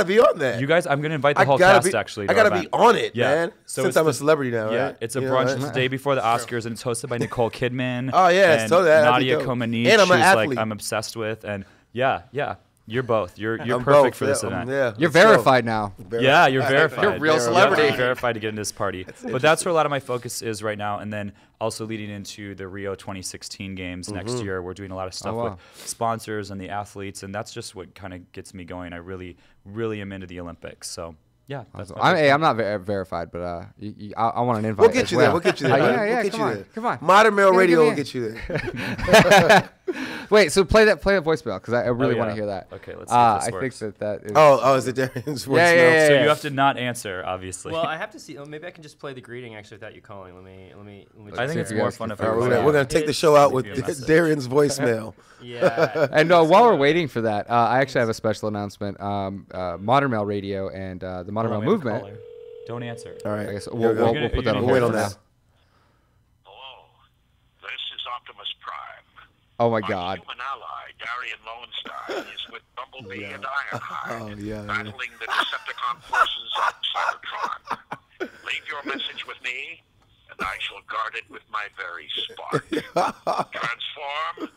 Speaker 3: be on that.
Speaker 4: You guys, I'm gonna invite the whole cast actually.
Speaker 3: I gotta be on it, man.
Speaker 4: So
Speaker 3: since I'm a celebrity now,
Speaker 4: yeah,
Speaker 3: right?
Speaker 4: it's a brunch. It's the day before the Oscars, and it's hosted by Nicole Kidman.
Speaker 3: Oh, yeah,
Speaker 4: and
Speaker 3: so that'd be
Speaker 4: Nadia
Speaker 3: dope.
Speaker 4: Comaneci,
Speaker 3: And I'm an
Speaker 4: who's
Speaker 3: athlete.
Speaker 4: like I'm obsessed with, and yeah, you're both. You're
Speaker 3: I'm
Speaker 4: perfect
Speaker 3: both,
Speaker 4: for this
Speaker 3: yeah,
Speaker 4: event.
Speaker 3: yeah,
Speaker 2: You're
Speaker 3: let's go.
Speaker 2: verified now.
Speaker 4: Yeah, you're verified.
Speaker 2: You're a real
Speaker 4: You have to be
Speaker 2: celebrity.
Speaker 4: verified to get into this party. But that's where a lot of my focus is right now. And then also leading into the Rio 2016 games next year, we're doing a lot of stuff with sponsors and the athletes, and that's just what kind of gets me going. I really, really am into the Olympics. So yeah, that's
Speaker 2: I'm not verified, but I want an invite.
Speaker 3: We'll get you there. We'll get you there.
Speaker 2: Yeah,
Speaker 3: We'll get
Speaker 2: come
Speaker 3: you
Speaker 2: on,
Speaker 3: there.
Speaker 2: come on.
Speaker 3: Modern Male
Speaker 2: Give
Speaker 3: Radio
Speaker 2: me
Speaker 3: will
Speaker 2: a-
Speaker 3: get you there.
Speaker 2: Wait, so play that voicemail because I really want to hear that.
Speaker 4: Okay, let's see if this
Speaker 2: I
Speaker 4: works.
Speaker 2: think that is.
Speaker 3: Oh, is it Darion's voicemail?
Speaker 2: Yeah.
Speaker 4: So you have to not answer, obviously.
Speaker 5: Well, I have to see. Maybe I can just play the greeting actually without you calling. Let me.
Speaker 4: I think
Speaker 2: see
Speaker 4: it's
Speaker 2: if you
Speaker 4: more
Speaker 2: guys
Speaker 4: fun
Speaker 2: can
Speaker 4: if
Speaker 2: figure
Speaker 4: I
Speaker 3: All right,
Speaker 2: it
Speaker 3: we're gonna take the show out with
Speaker 4: Leave you a message.
Speaker 3: Darion's voicemail.
Speaker 5: Yeah.
Speaker 2: And while we're waiting for that, I actually have a special announcement. Modern Male Radio and the Modern Male Movement.
Speaker 4: Don't answer.
Speaker 3: All right,
Speaker 2: I guess
Speaker 3: here we
Speaker 2: we'll
Speaker 3: go.
Speaker 2: put that on
Speaker 3: We'll wait
Speaker 2: hold
Speaker 3: on
Speaker 2: for
Speaker 3: that.
Speaker 2: now.
Speaker 6: Hello, this is Optimus Prime.
Speaker 2: Oh my
Speaker 6: My
Speaker 2: God.
Speaker 6: human ally, Darion Lowenstein, is with Bumblebee and Ironhide,
Speaker 3: Oh, yeah.
Speaker 6: battling the Decepticon forces of Cybertron. Leave your message with me, and I shall guard it with my very spark. Transform,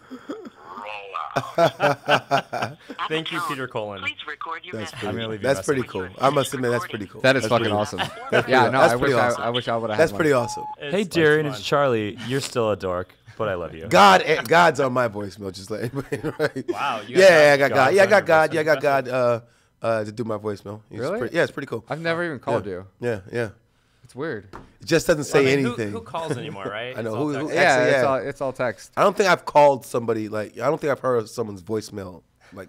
Speaker 6: roll out.
Speaker 5: Thank you, Peter Cullen.
Speaker 7: Please record your
Speaker 3: That's
Speaker 7: message.
Speaker 4: I'm gonna leave you
Speaker 3: That's
Speaker 4: a
Speaker 3: pretty
Speaker 4: message.
Speaker 3: cool. I must admit, that's pretty cool.
Speaker 2: That is
Speaker 3: That's
Speaker 2: fucking
Speaker 3: pretty
Speaker 2: awesome.
Speaker 3: That's
Speaker 2: Yeah,
Speaker 3: pretty-
Speaker 2: no,
Speaker 3: that's
Speaker 2: I
Speaker 3: pretty
Speaker 2: wish
Speaker 3: awesome.
Speaker 2: I would have had
Speaker 3: That's
Speaker 2: one.
Speaker 3: pretty awesome.
Speaker 4: Hey, Darion, it's Charlie. You're still a dork. but I love you.
Speaker 3: God's on my voicemail, just like right?
Speaker 5: Wow.
Speaker 3: I got God. Yeah, I got God.
Speaker 5: voicemail.
Speaker 3: Yeah, I got God to do my voicemail.
Speaker 2: Really?
Speaker 3: It's pretty cool.
Speaker 2: I've never even called you.
Speaker 3: Yeah.
Speaker 2: It's weird.
Speaker 3: It just doesn't say anything.
Speaker 5: Who calls anymore, right?
Speaker 3: I know
Speaker 5: It's all
Speaker 3: who.
Speaker 5: text.
Speaker 3: Actually,
Speaker 2: It's all text.
Speaker 3: I don't think I've called somebody I don't think I've heard someone's voicemail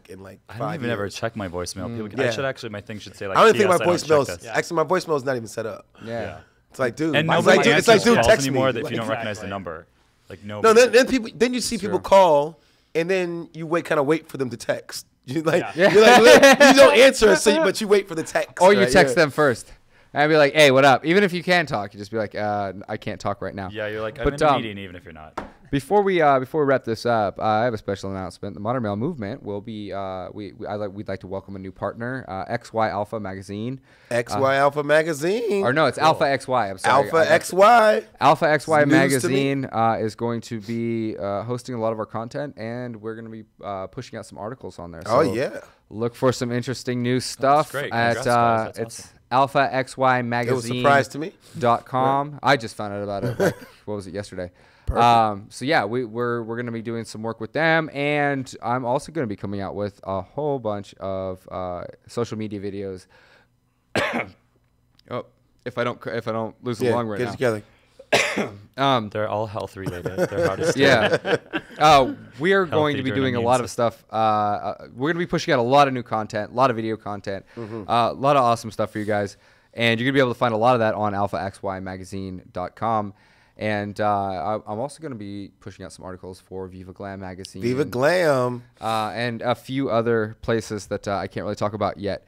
Speaker 3: in 5
Speaker 4: I don't even
Speaker 3: years.
Speaker 4: ever check my voicemail. People,
Speaker 3: Yeah.
Speaker 4: I should actually. My thing should say like.
Speaker 3: I don't think my
Speaker 4: "P.S. I don't check
Speaker 3: voicemail's
Speaker 4: this."
Speaker 3: actually my voicemail's not even set up.
Speaker 2: Yeah.
Speaker 3: It's like, dude,
Speaker 4: And
Speaker 3: it's
Speaker 4: nobody
Speaker 3: like, dude,
Speaker 4: answers calls
Speaker 3: text
Speaker 4: anymore
Speaker 3: me.
Speaker 4: if you don't
Speaker 3: Like,
Speaker 4: recognize the
Speaker 5: Exactly.
Speaker 4: number. Like no.
Speaker 3: no, then you see people call, and then you wait for them to text. You like,
Speaker 2: Yeah.
Speaker 3: you're like, you don't answer, but you wait for the text.
Speaker 2: Or you
Speaker 3: right?
Speaker 2: text
Speaker 3: Yeah.
Speaker 2: them first. And be like, hey, what up? Even if you can talk, you just be like, I can't talk right now.
Speaker 4: Yeah, you're like I'm
Speaker 2: But,
Speaker 4: in a meeting even if you're not.
Speaker 2: Before we wrap this up, I have a special announcement. The Modern Male Movement will be we'd like to welcome a new partner, XY Alpha Magazine.
Speaker 3: XY Alpha Magazine.
Speaker 2: Or no, it's Alpha XY. I'm sorry.
Speaker 3: Alpha XY.
Speaker 2: Alpha XY
Speaker 3: It's news to me.
Speaker 2: Magazine is going to be hosting a lot of our content, and we're going to be pushing out some articles on there.
Speaker 3: Oh
Speaker 2: So
Speaker 3: yeah.
Speaker 2: look for some interesting new stuff
Speaker 4: great.
Speaker 2: at
Speaker 4: Congrats, guys. That's
Speaker 2: it's
Speaker 4: awesome.
Speaker 2: Alpha XY
Speaker 3: It was a
Speaker 2: Magazine.
Speaker 3: surprise to me.
Speaker 2: .com. I just found out about it. Like, what was it yesterday? So yeah, we're going to be doing some work with them, and I'm also going to be coming out with a whole bunch of social media videos. If I don't lose the lung right
Speaker 3: Get
Speaker 2: now.
Speaker 3: it together.
Speaker 4: They're all health related. They're hard to
Speaker 2: Yeah. We are going to be
Speaker 4: during
Speaker 2: doing a
Speaker 4: immune
Speaker 2: lot of stuff. We're going to be pushing out a lot of new content, a lot of video content, a lot of awesome stuff for you guys. And you're going to be able to find a lot of that on alphaxymagazine.com. And I'm also going to be pushing out some articles for Viva Glam Magazine.
Speaker 3: Viva Glam.
Speaker 2: And a few other places that I can't really talk about yet.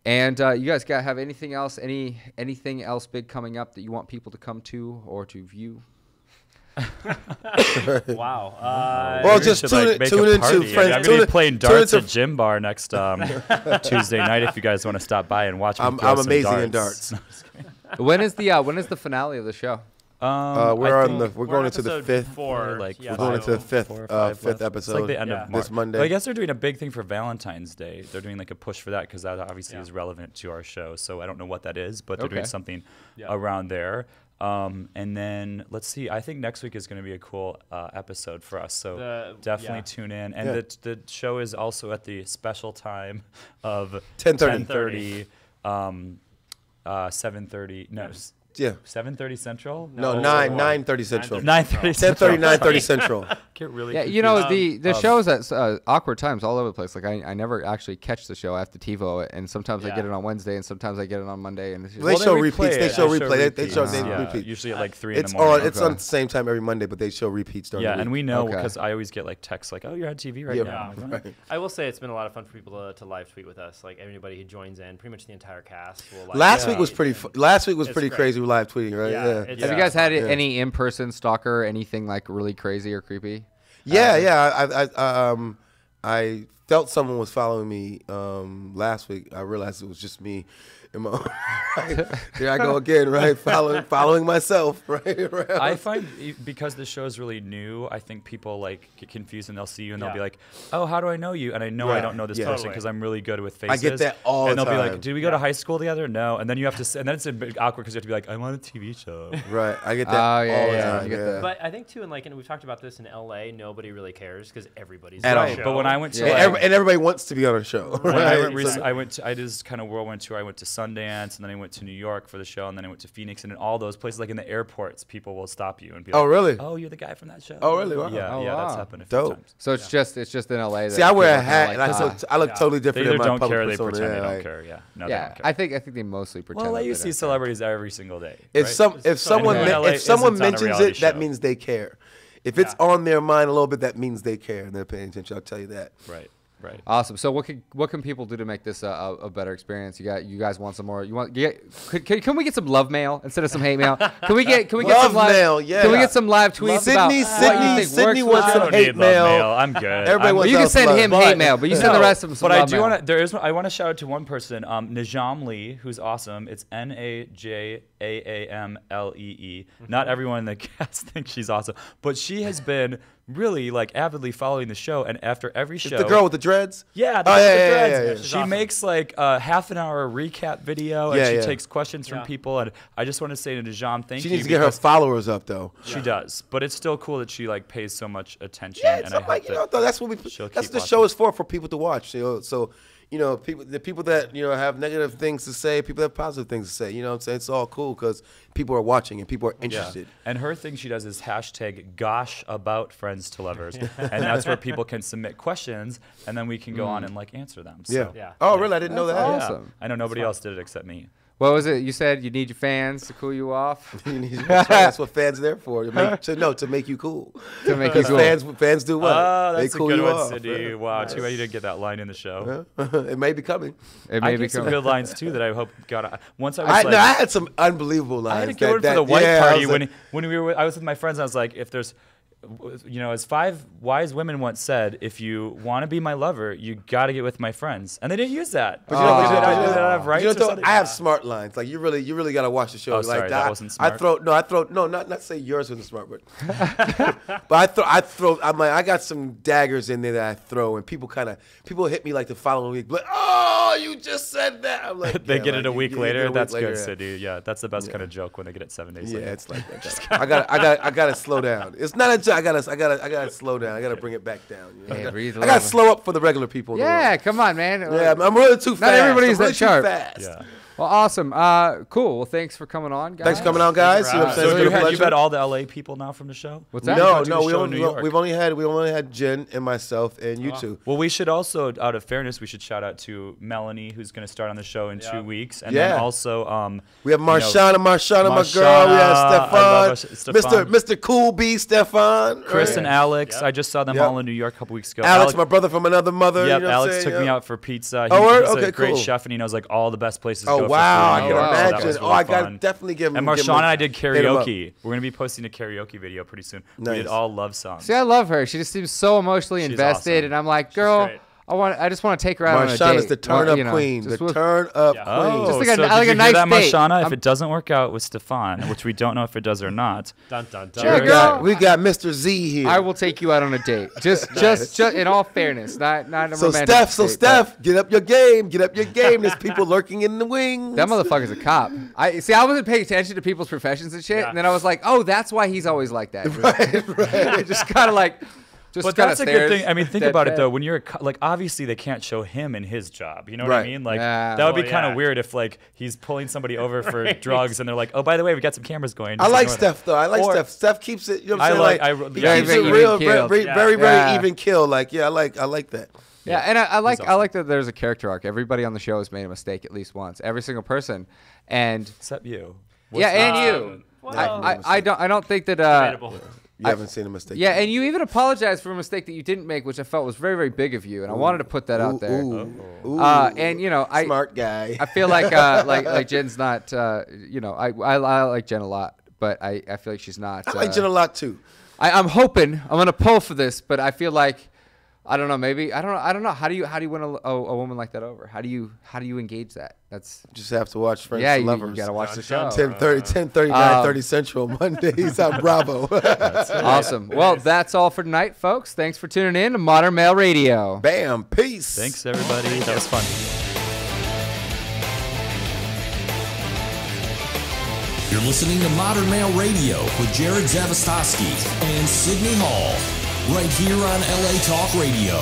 Speaker 2: And you guys have anything else, anything else big coming up that you want people to come to or to view?
Speaker 5: Wow.
Speaker 3: Well,
Speaker 4: We
Speaker 3: just
Speaker 4: should,
Speaker 3: tune
Speaker 4: make
Speaker 3: in
Speaker 4: a
Speaker 3: to
Speaker 4: party.
Speaker 3: friends.
Speaker 4: I'm
Speaker 3: tune
Speaker 4: gonna
Speaker 3: in-
Speaker 4: be playing
Speaker 3: tune in
Speaker 4: darts
Speaker 3: to-
Speaker 4: at Gym Bar next Tuesday night. If you guys want to stop by and watch me
Speaker 3: I'm
Speaker 4: throw some
Speaker 3: amazing in darts.
Speaker 2: When is the finale of the show?
Speaker 3: We're going into the
Speaker 5: episode
Speaker 3: 5th.
Speaker 5: 4.
Speaker 4: Like,
Speaker 5: yeah,
Speaker 3: We're going into the
Speaker 5: so-
Speaker 3: 5th,
Speaker 4: 4 or 5
Speaker 3: 5th
Speaker 4: left.
Speaker 3: episode.
Speaker 4: It's like the end
Speaker 5: Yeah.
Speaker 4: of March.
Speaker 3: This Monday.
Speaker 4: But I guess they're doing a big thing for Valentine's Day. They're doing like a push for that because that obviously is relevant to our show. So I don't know what that is, but they're doing
Speaker 2: Okay.
Speaker 4: something
Speaker 5: Yeah.
Speaker 4: around there. And then let's see. I think next week is going to be a cool episode for us. So definitely tune in. And
Speaker 3: Yeah.
Speaker 4: the show is also at the special time of
Speaker 3: 10:30.
Speaker 4: 7:30. No.
Speaker 3: Yeah.
Speaker 4: 7:30 Central?
Speaker 3: No, 9:30 Central.
Speaker 4: 9:30
Speaker 3: 10:30, 9:30 Central.
Speaker 4: Get really
Speaker 2: Yeah, you
Speaker 4: confused.
Speaker 2: know the show's at awkward times all over the place. Like I never actually catch the show. I have to TiVo it, and sometimes I get it on Wednesday, and sometimes I get it on Monday. And it's just,
Speaker 3: They show
Speaker 4: replay
Speaker 3: repeats. They
Speaker 4: it.
Speaker 3: show
Speaker 4: They
Speaker 3: replay. They show
Speaker 4: repeats.
Speaker 3: repeat.
Speaker 4: Usually at like 3
Speaker 3: It's
Speaker 4: in the morning.
Speaker 3: on. It's on the same time every Monday, but they show repeats during
Speaker 4: Yeah,
Speaker 3: the
Speaker 4: and
Speaker 3: week.
Speaker 4: we know
Speaker 2: Okay.
Speaker 4: because I always get like texts like, "Oh, you're on TV right
Speaker 3: Yeah,
Speaker 4: now." I'm like,
Speaker 3: right.
Speaker 5: I will say it's been a lot of fun for people to live tweet with us. Like anybody who joins in, pretty much the entire cast will. Live
Speaker 3: Last
Speaker 5: tweet
Speaker 3: week was
Speaker 5: and-
Speaker 3: pretty. Last week was
Speaker 5: It's
Speaker 3: pretty
Speaker 5: great.
Speaker 3: crazy with live tweeting, right?
Speaker 5: Yeah,
Speaker 3: Yeah.
Speaker 5: it's-
Speaker 2: have you guys had
Speaker 3: Yeah.
Speaker 2: any in-person stalker, anything like really crazy or creepy?
Speaker 3: I felt someone was following me last week. I realized it was just me. There I go again, right? Following myself, right?
Speaker 4: I find because the show is really new, I think people like get confused and they'll see you and they'll be like, "Oh, how do I know you?" And I know I
Speaker 3: Right.
Speaker 4: don't know this
Speaker 3: Yeah.
Speaker 4: person
Speaker 5: Totally.
Speaker 4: because I'm really good with faces.
Speaker 3: get that all
Speaker 4: and
Speaker 3: the
Speaker 4: they'll be
Speaker 3: time.
Speaker 4: like, "Did we go to high school together?" No, and then you have to, and then it's a bit awkward because you have to be like, "I'm on a TV show."
Speaker 3: Right. I get that
Speaker 2: Oh,
Speaker 3: all
Speaker 2: yeah,
Speaker 3: the
Speaker 2: yeah,
Speaker 3: time.
Speaker 2: I get
Speaker 3: yeah.
Speaker 2: that.
Speaker 5: But I think too, and we've talked about this in LA, nobody really cares because everybody's
Speaker 3: At
Speaker 5: on
Speaker 3: all.
Speaker 5: the show.
Speaker 4: But when I went to
Speaker 2: Yeah.
Speaker 4: like,
Speaker 3: And everybody wants to be on a show.
Speaker 4: when I
Speaker 3: Right?
Speaker 4: went,
Speaker 3: So-
Speaker 4: I went to, I did this kind of whirlwind tour. I went to Sundance, and then I went to New York for the show, and then I went to Phoenix, and in all those places, like in the airports, people will stop you and be like,
Speaker 3: Oh, really?
Speaker 4: "Oh, you're the guy from that show."
Speaker 3: Oh, really? Wow.
Speaker 4: Yeah,
Speaker 2: Oh,
Speaker 4: yeah, that's
Speaker 2: wow.
Speaker 4: happened a few
Speaker 3: Dope.
Speaker 4: times.
Speaker 2: So it's just in LA. That
Speaker 3: See, I wear a
Speaker 2: people are
Speaker 3: hat,
Speaker 2: kinda
Speaker 3: and
Speaker 2: like,
Speaker 3: I look totally
Speaker 4: They
Speaker 3: different
Speaker 4: either
Speaker 3: in my
Speaker 4: don't
Speaker 3: public
Speaker 4: care, or they
Speaker 3: persona.
Speaker 4: pretend they
Speaker 3: Yeah,
Speaker 4: don't
Speaker 3: like-
Speaker 4: care. Yeah, no, they
Speaker 2: yeah,
Speaker 4: don't care.
Speaker 2: I think they mostly pretend.
Speaker 4: Well,
Speaker 2: that
Speaker 4: you
Speaker 2: they
Speaker 4: see
Speaker 2: don't care.
Speaker 4: celebrities every single day.
Speaker 3: If
Speaker 4: right?
Speaker 3: if someone
Speaker 4: anyone in LA
Speaker 3: if someone
Speaker 4: isn't on a
Speaker 3: mentions
Speaker 4: reality
Speaker 3: it, that
Speaker 4: show.
Speaker 3: means they care. If it's on their mind a little bit, that means they care and they're paying attention. I'll tell you that.
Speaker 4: Right.
Speaker 2: Awesome. So what can people do to make this a better experience? You guys want some more? Can we get some love mail instead of some hate mail? Can we get
Speaker 3: Love
Speaker 2: some live
Speaker 3: mail, yeah.
Speaker 2: Can we get some live tweets about what you think
Speaker 3: Sydney
Speaker 2: works
Speaker 3: wants
Speaker 2: for
Speaker 3: some
Speaker 2: you?
Speaker 4: I don't
Speaker 3: hate
Speaker 4: need
Speaker 3: mail.
Speaker 4: love mail. I'm good.
Speaker 3: Everybody
Speaker 4: I'm-
Speaker 3: wants
Speaker 2: You can
Speaker 3: else
Speaker 2: send
Speaker 3: love.
Speaker 2: him hate mail, but you send the rest of them some
Speaker 4: But I
Speaker 2: love
Speaker 4: do
Speaker 2: mail.
Speaker 4: want to. I want to shout out to one person, Najam Lee, who's awesome. It's Najaamlee. Not everyone in the cast thinks she's awesome, but she has been really like avidly following the show, and after every show,
Speaker 3: The girl with the dreads.
Speaker 4: yeah, the
Speaker 3: Oh,
Speaker 4: girl with
Speaker 3: yeah,
Speaker 4: the
Speaker 3: yeah,
Speaker 4: dreads.
Speaker 3: yeah, yeah.
Speaker 5: She's
Speaker 4: She
Speaker 5: awesome.
Speaker 4: makes like a half an hour recap video,
Speaker 3: Yeah,
Speaker 4: and she
Speaker 3: yeah.
Speaker 4: takes questions from
Speaker 5: Yeah.
Speaker 4: people. And I just want to say to Najam, thank
Speaker 3: She
Speaker 4: you.
Speaker 3: needs to get her
Speaker 4: because
Speaker 3: followers up though.
Speaker 4: She does, but it's still cool that she like pays so much attention.
Speaker 3: Yeah, it's
Speaker 4: and I
Speaker 3: not like,
Speaker 4: hope
Speaker 3: you know,
Speaker 4: that
Speaker 3: that's what
Speaker 4: she'll
Speaker 3: that's
Speaker 4: keep
Speaker 3: the show
Speaker 4: watching.
Speaker 3: is for people to watch. You know, so the people that have negative things to say, people that have positive things to say. You know what I'm saying? It's all cool because people are watching and people are interested.
Speaker 4: And her thing she does is hashtag gosh about friends to lovers, and that's where people can submit questions, and then we can go on and like answer them. So,
Speaker 3: Yeah.
Speaker 5: Yeah.
Speaker 3: Oh,
Speaker 5: Yeah.
Speaker 3: really? I didn't know
Speaker 2: That's
Speaker 3: that.
Speaker 4: yeah.
Speaker 2: Awesome.
Speaker 4: I know nobody else did it except me.
Speaker 2: What was it? You said you need your fans to cool you off,
Speaker 3: That's what fans are there for. To make you cool.
Speaker 2: to make you
Speaker 3: Because
Speaker 2: cool.
Speaker 3: fans do what?
Speaker 4: Oh,
Speaker 3: They
Speaker 4: that's a
Speaker 3: cool
Speaker 4: good
Speaker 3: you
Speaker 4: one,
Speaker 3: off.
Speaker 4: Sydney. Wow, too bad you didn't get that line in the show.
Speaker 3: It may be coming.
Speaker 2: It
Speaker 4: I
Speaker 2: may
Speaker 4: get some
Speaker 2: become.
Speaker 4: good lines too that I hope got. Once I was
Speaker 3: I
Speaker 4: like,
Speaker 3: had some unbelievable lines.
Speaker 4: I had to go in for the white party when we were. I was with my friends. I was like, if there's, as 5 wise women once said, if you want to be my lover, you got to get with my friends. And they didn't use that. But
Speaker 3: You know,
Speaker 4: did I have rights or something?
Speaker 3: I have smart lines. Like you really got to watch the show.
Speaker 4: Oh,
Speaker 3: like
Speaker 4: sorry, that wasn't
Speaker 3: I
Speaker 4: smart.
Speaker 3: not say yours wasn't smart, but I'm like I got some daggers in there that I throw, and people hit me like the following week, like, oh, you just said that. I'm like,
Speaker 4: They
Speaker 3: yeah,
Speaker 4: get
Speaker 3: like,
Speaker 4: it a
Speaker 3: you
Speaker 4: week
Speaker 3: get it
Speaker 4: later.
Speaker 3: a week
Speaker 4: That's
Speaker 3: later,
Speaker 4: good,
Speaker 3: yeah.
Speaker 4: Sydney. Yeah, that's the best kind of joke when they get it 7 days
Speaker 3: Yeah,
Speaker 4: later.
Speaker 3: it's like that. I gotta slow down. It's not until I gotta slow down. I gotta bring it back down. You know?
Speaker 2: Yeah, breathe a
Speaker 3: I gotta
Speaker 2: little.
Speaker 3: slow up for the regular people. in the
Speaker 2: Yeah,
Speaker 3: world.
Speaker 2: come on, man.
Speaker 3: Yeah, I'm really too fast.
Speaker 2: Not everybody's
Speaker 3: I'm really
Speaker 2: that sharp.
Speaker 3: Too fast.
Speaker 4: Yeah.
Speaker 2: Well, awesome. Cool. Well, thanks for coming on, guys.
Speaker 3: Thanks for coming on, guys. You know what I'm saying?
Speaker 4: So
Speaker 3: It's been a
Speaker 4: you've
Speaker 3: pleasure.
Speaker 4: had all the LA people now from the show?
Speaker 2: What's that?
Speaker 3: No,
Speaker 4: do
Speaker 3: no,
Speaker 4: the show in New York.
Speaker 3: we've only had Jen and myself and you two.
Speaker 4: Well, we should also, out of fairness, we should shout out to Melanie, who's going to start on the show in 2 weeks, and then
Speaker 3: Yeah.
Speaker 4: also
Speaker 3: We have Marshana, my girl.
Speaker 4: Marshana,
Speaker 3: We have
Speaker 4: I love
Speaker 3: Stefan,
Speaker 4: Stefan.
Speaker 3: Mr. Cool B, Stefan.
Speaker 4: Chris
Speaker 3: right?
Speaker 4: and Alex. I just saw them
Speaker 3: Yep.
Speaker 4: all in New York a couple weeks ago.
Speaker 3: Alex, my brother from another mother.
Speaker 4: Yep,
Speaker 3: you know what I'm
Speaker 4: Alex
Speaker 3: saying?
Speaker 4: took me
Speaker 3: Yeah.
Speaker 4: out for pizza.
Speaker 3: Oh, word?
Speaker 4: He's a
Speaker 3: Okay,
Speaker 4: great
Speaker 3: cool.
Speaker 4: chef, and he knows like all the best places to
Speaker 3: Oh
Speaker 4: go
Speaker 3: wow, I
Speaker 4: for
Speaker 3: can
Speaker 4: food. in New York, so that
Speaker 3: imagine.
Speaker 4: was
Speaker 3: Oh,
Speaker 4: really
Speaker 3: I gotta
Speaker 4: fun.
Speaker 3: definitely give him.
Speaker 4: And
Speaker 3: give him
Speaker 4: Marshana and
Speaker 3: a-
Speaker 4: I did
Speaker 3: hit him up.
Speaker 4: karaoke. We're going to be posting a karaoke video pretty soon. We
Speaker 3: Nice.
Speaker 4: did all love songs.
Speaker 2: See, I love her. She just seems so emotionally
Speaker 4: She's
Speaker 2: invested,
Speaker 4: awesome.
Speaker 2: and I'm like, girl,
Speaker 5: great.
Speaker 2: I just want to take her out on a date.
Speaker 3: Marshana's the turn up
Speaker 2: You know,
Speaker 3: queen.
Speaker 2: just
Speaker 3: The
Speaker 2: with-
Speaker 3: turn up
Speaker 5: Yeah.
Speaker 3: queen.
Speaker 4: Oh,
Speaker 2: Just like a-
Speaker 4: so
Speaker 2: like
Speaker 4: did
Speaker 2: a
Speaker 4: you
Speaker 2: nice
Speaker 4: hear that,
Speaker 2: date.
Speaker 4: Marshana? If it doesn't work out with Stefan, which we don't know if it does or not,
Speaker 5: Dun, dun, dun.
Speaker 2: Yeah,
Speaker 3: we
Speaker 2: girl.
Speaker 3: got Mr. Z here.
Speaker 2: I will take you out on a date. Just in all fairness, not a
Speaker 3: So
Speaker 2: romantic
Speaker 3: Steph,
Speaker 2: date, but-
Speaker 3: get up your game. Get up your game. There's people lurking in the wings.
Speaker 2: That motherfucker's a cop. I wasn't paying attention to people's professions and shit,
Speaker 5: Yeah.
Speaker 2: and then I was like, oh, that's why he's always like that. Right. Just kind of like, just
Speaker 4: but
Speaker 2: kind
Speaker 4: that's
Speaker 2: of
Speaker 4: a good thing. I mean, think about it
Speaker 2: deadpan.
Speaker 4: though. When you're like, obviously they can't show him in his job. You know what I
Speaker 3: Right.
Speaker 4: mean? Like
Speaker 2: Yeah.
Speaker 4: that would be
Speaker 5: Well,
Speaker 4: kind of
Speaker 5: yeah.
Speaker 4: weird if like he's pulling somebody over for drugs and they're like, oh, by the way, we got some cameras going.
Speaker 3: I
Speaker 4: Just
Speaker 3: like
Speaker 4: ignore them.
Speaker 3: Steph though. I like
Speaker 4: Or-
Speaker 3: Steph. Steph keeps it. You know what I'm
Speaker 4: I
Speaker 3: saying?
Speaker 4: like-
Speaker 3: Like,
Speaker 4: I-
Speaker 3: he
Speaker 4: very,
Speaker 3: keeps
Speaker 2: very
Speaker 3: it
Speaker 2: even
Speaker 3: real,
Speaker 2: keeled.
Speaker 3: very
Speaker 2: Yeah.
Speaker 3: even kill. Like I like that.
Speaker 2: Yeah, and I like
Speaker 4: awesome.
Speaker 2: I like that there's a character arc. Everybody on the show has made a mistake at least once. Every single person, and
Speaker 4: Except you.
Speaker 2: yeah, and you.
Speaker 5: Well,
Speaker 2: I don't think that.
Speaker 5: debatable.
Speaker 3: You haven't seen a mistake.
Speaker 2: Yeah, and you even apologized for a mistake that you didn't make, which I felt was very, very big of you, and I wanted to put that out there.
Speaker 3: Ooh.
Speaker 2: And you know, I
Speaker 3: Smart guy.
Speaker 2: I feel like like Jen's not. You know, I like Jen a lot, but I feel like she's not.
Speaker 3: I like Jen a lot too.
Speaker 2: I'm hoping I'm gonna pull for this, but I feel like I don't know. Maybe I don't know. How do you win a woman like that over? How do you engage that? That's
Speaker 3: Just have to watch Friends
Speaker 2: yeah.
Speaker 3: to
Speaker 2: You
Speaker 3: Lovers.
Speaker 2: gotta watch the show.
Speaker 3: 10:30, 9:30 Central Mondays on Bravo.
Speaker 2: Awesome. Well, that's all for tonight, folks. Thanks for tuning in to Modern Male Radio.
Speaker 3: Bam, peace.
Speaker 4: Thanks everybody. That was fun.
Speaker 1: You're listening to Modern Male Radio with Jerod Zavistoski and Sydney Hall, right here on LA Talk Radio.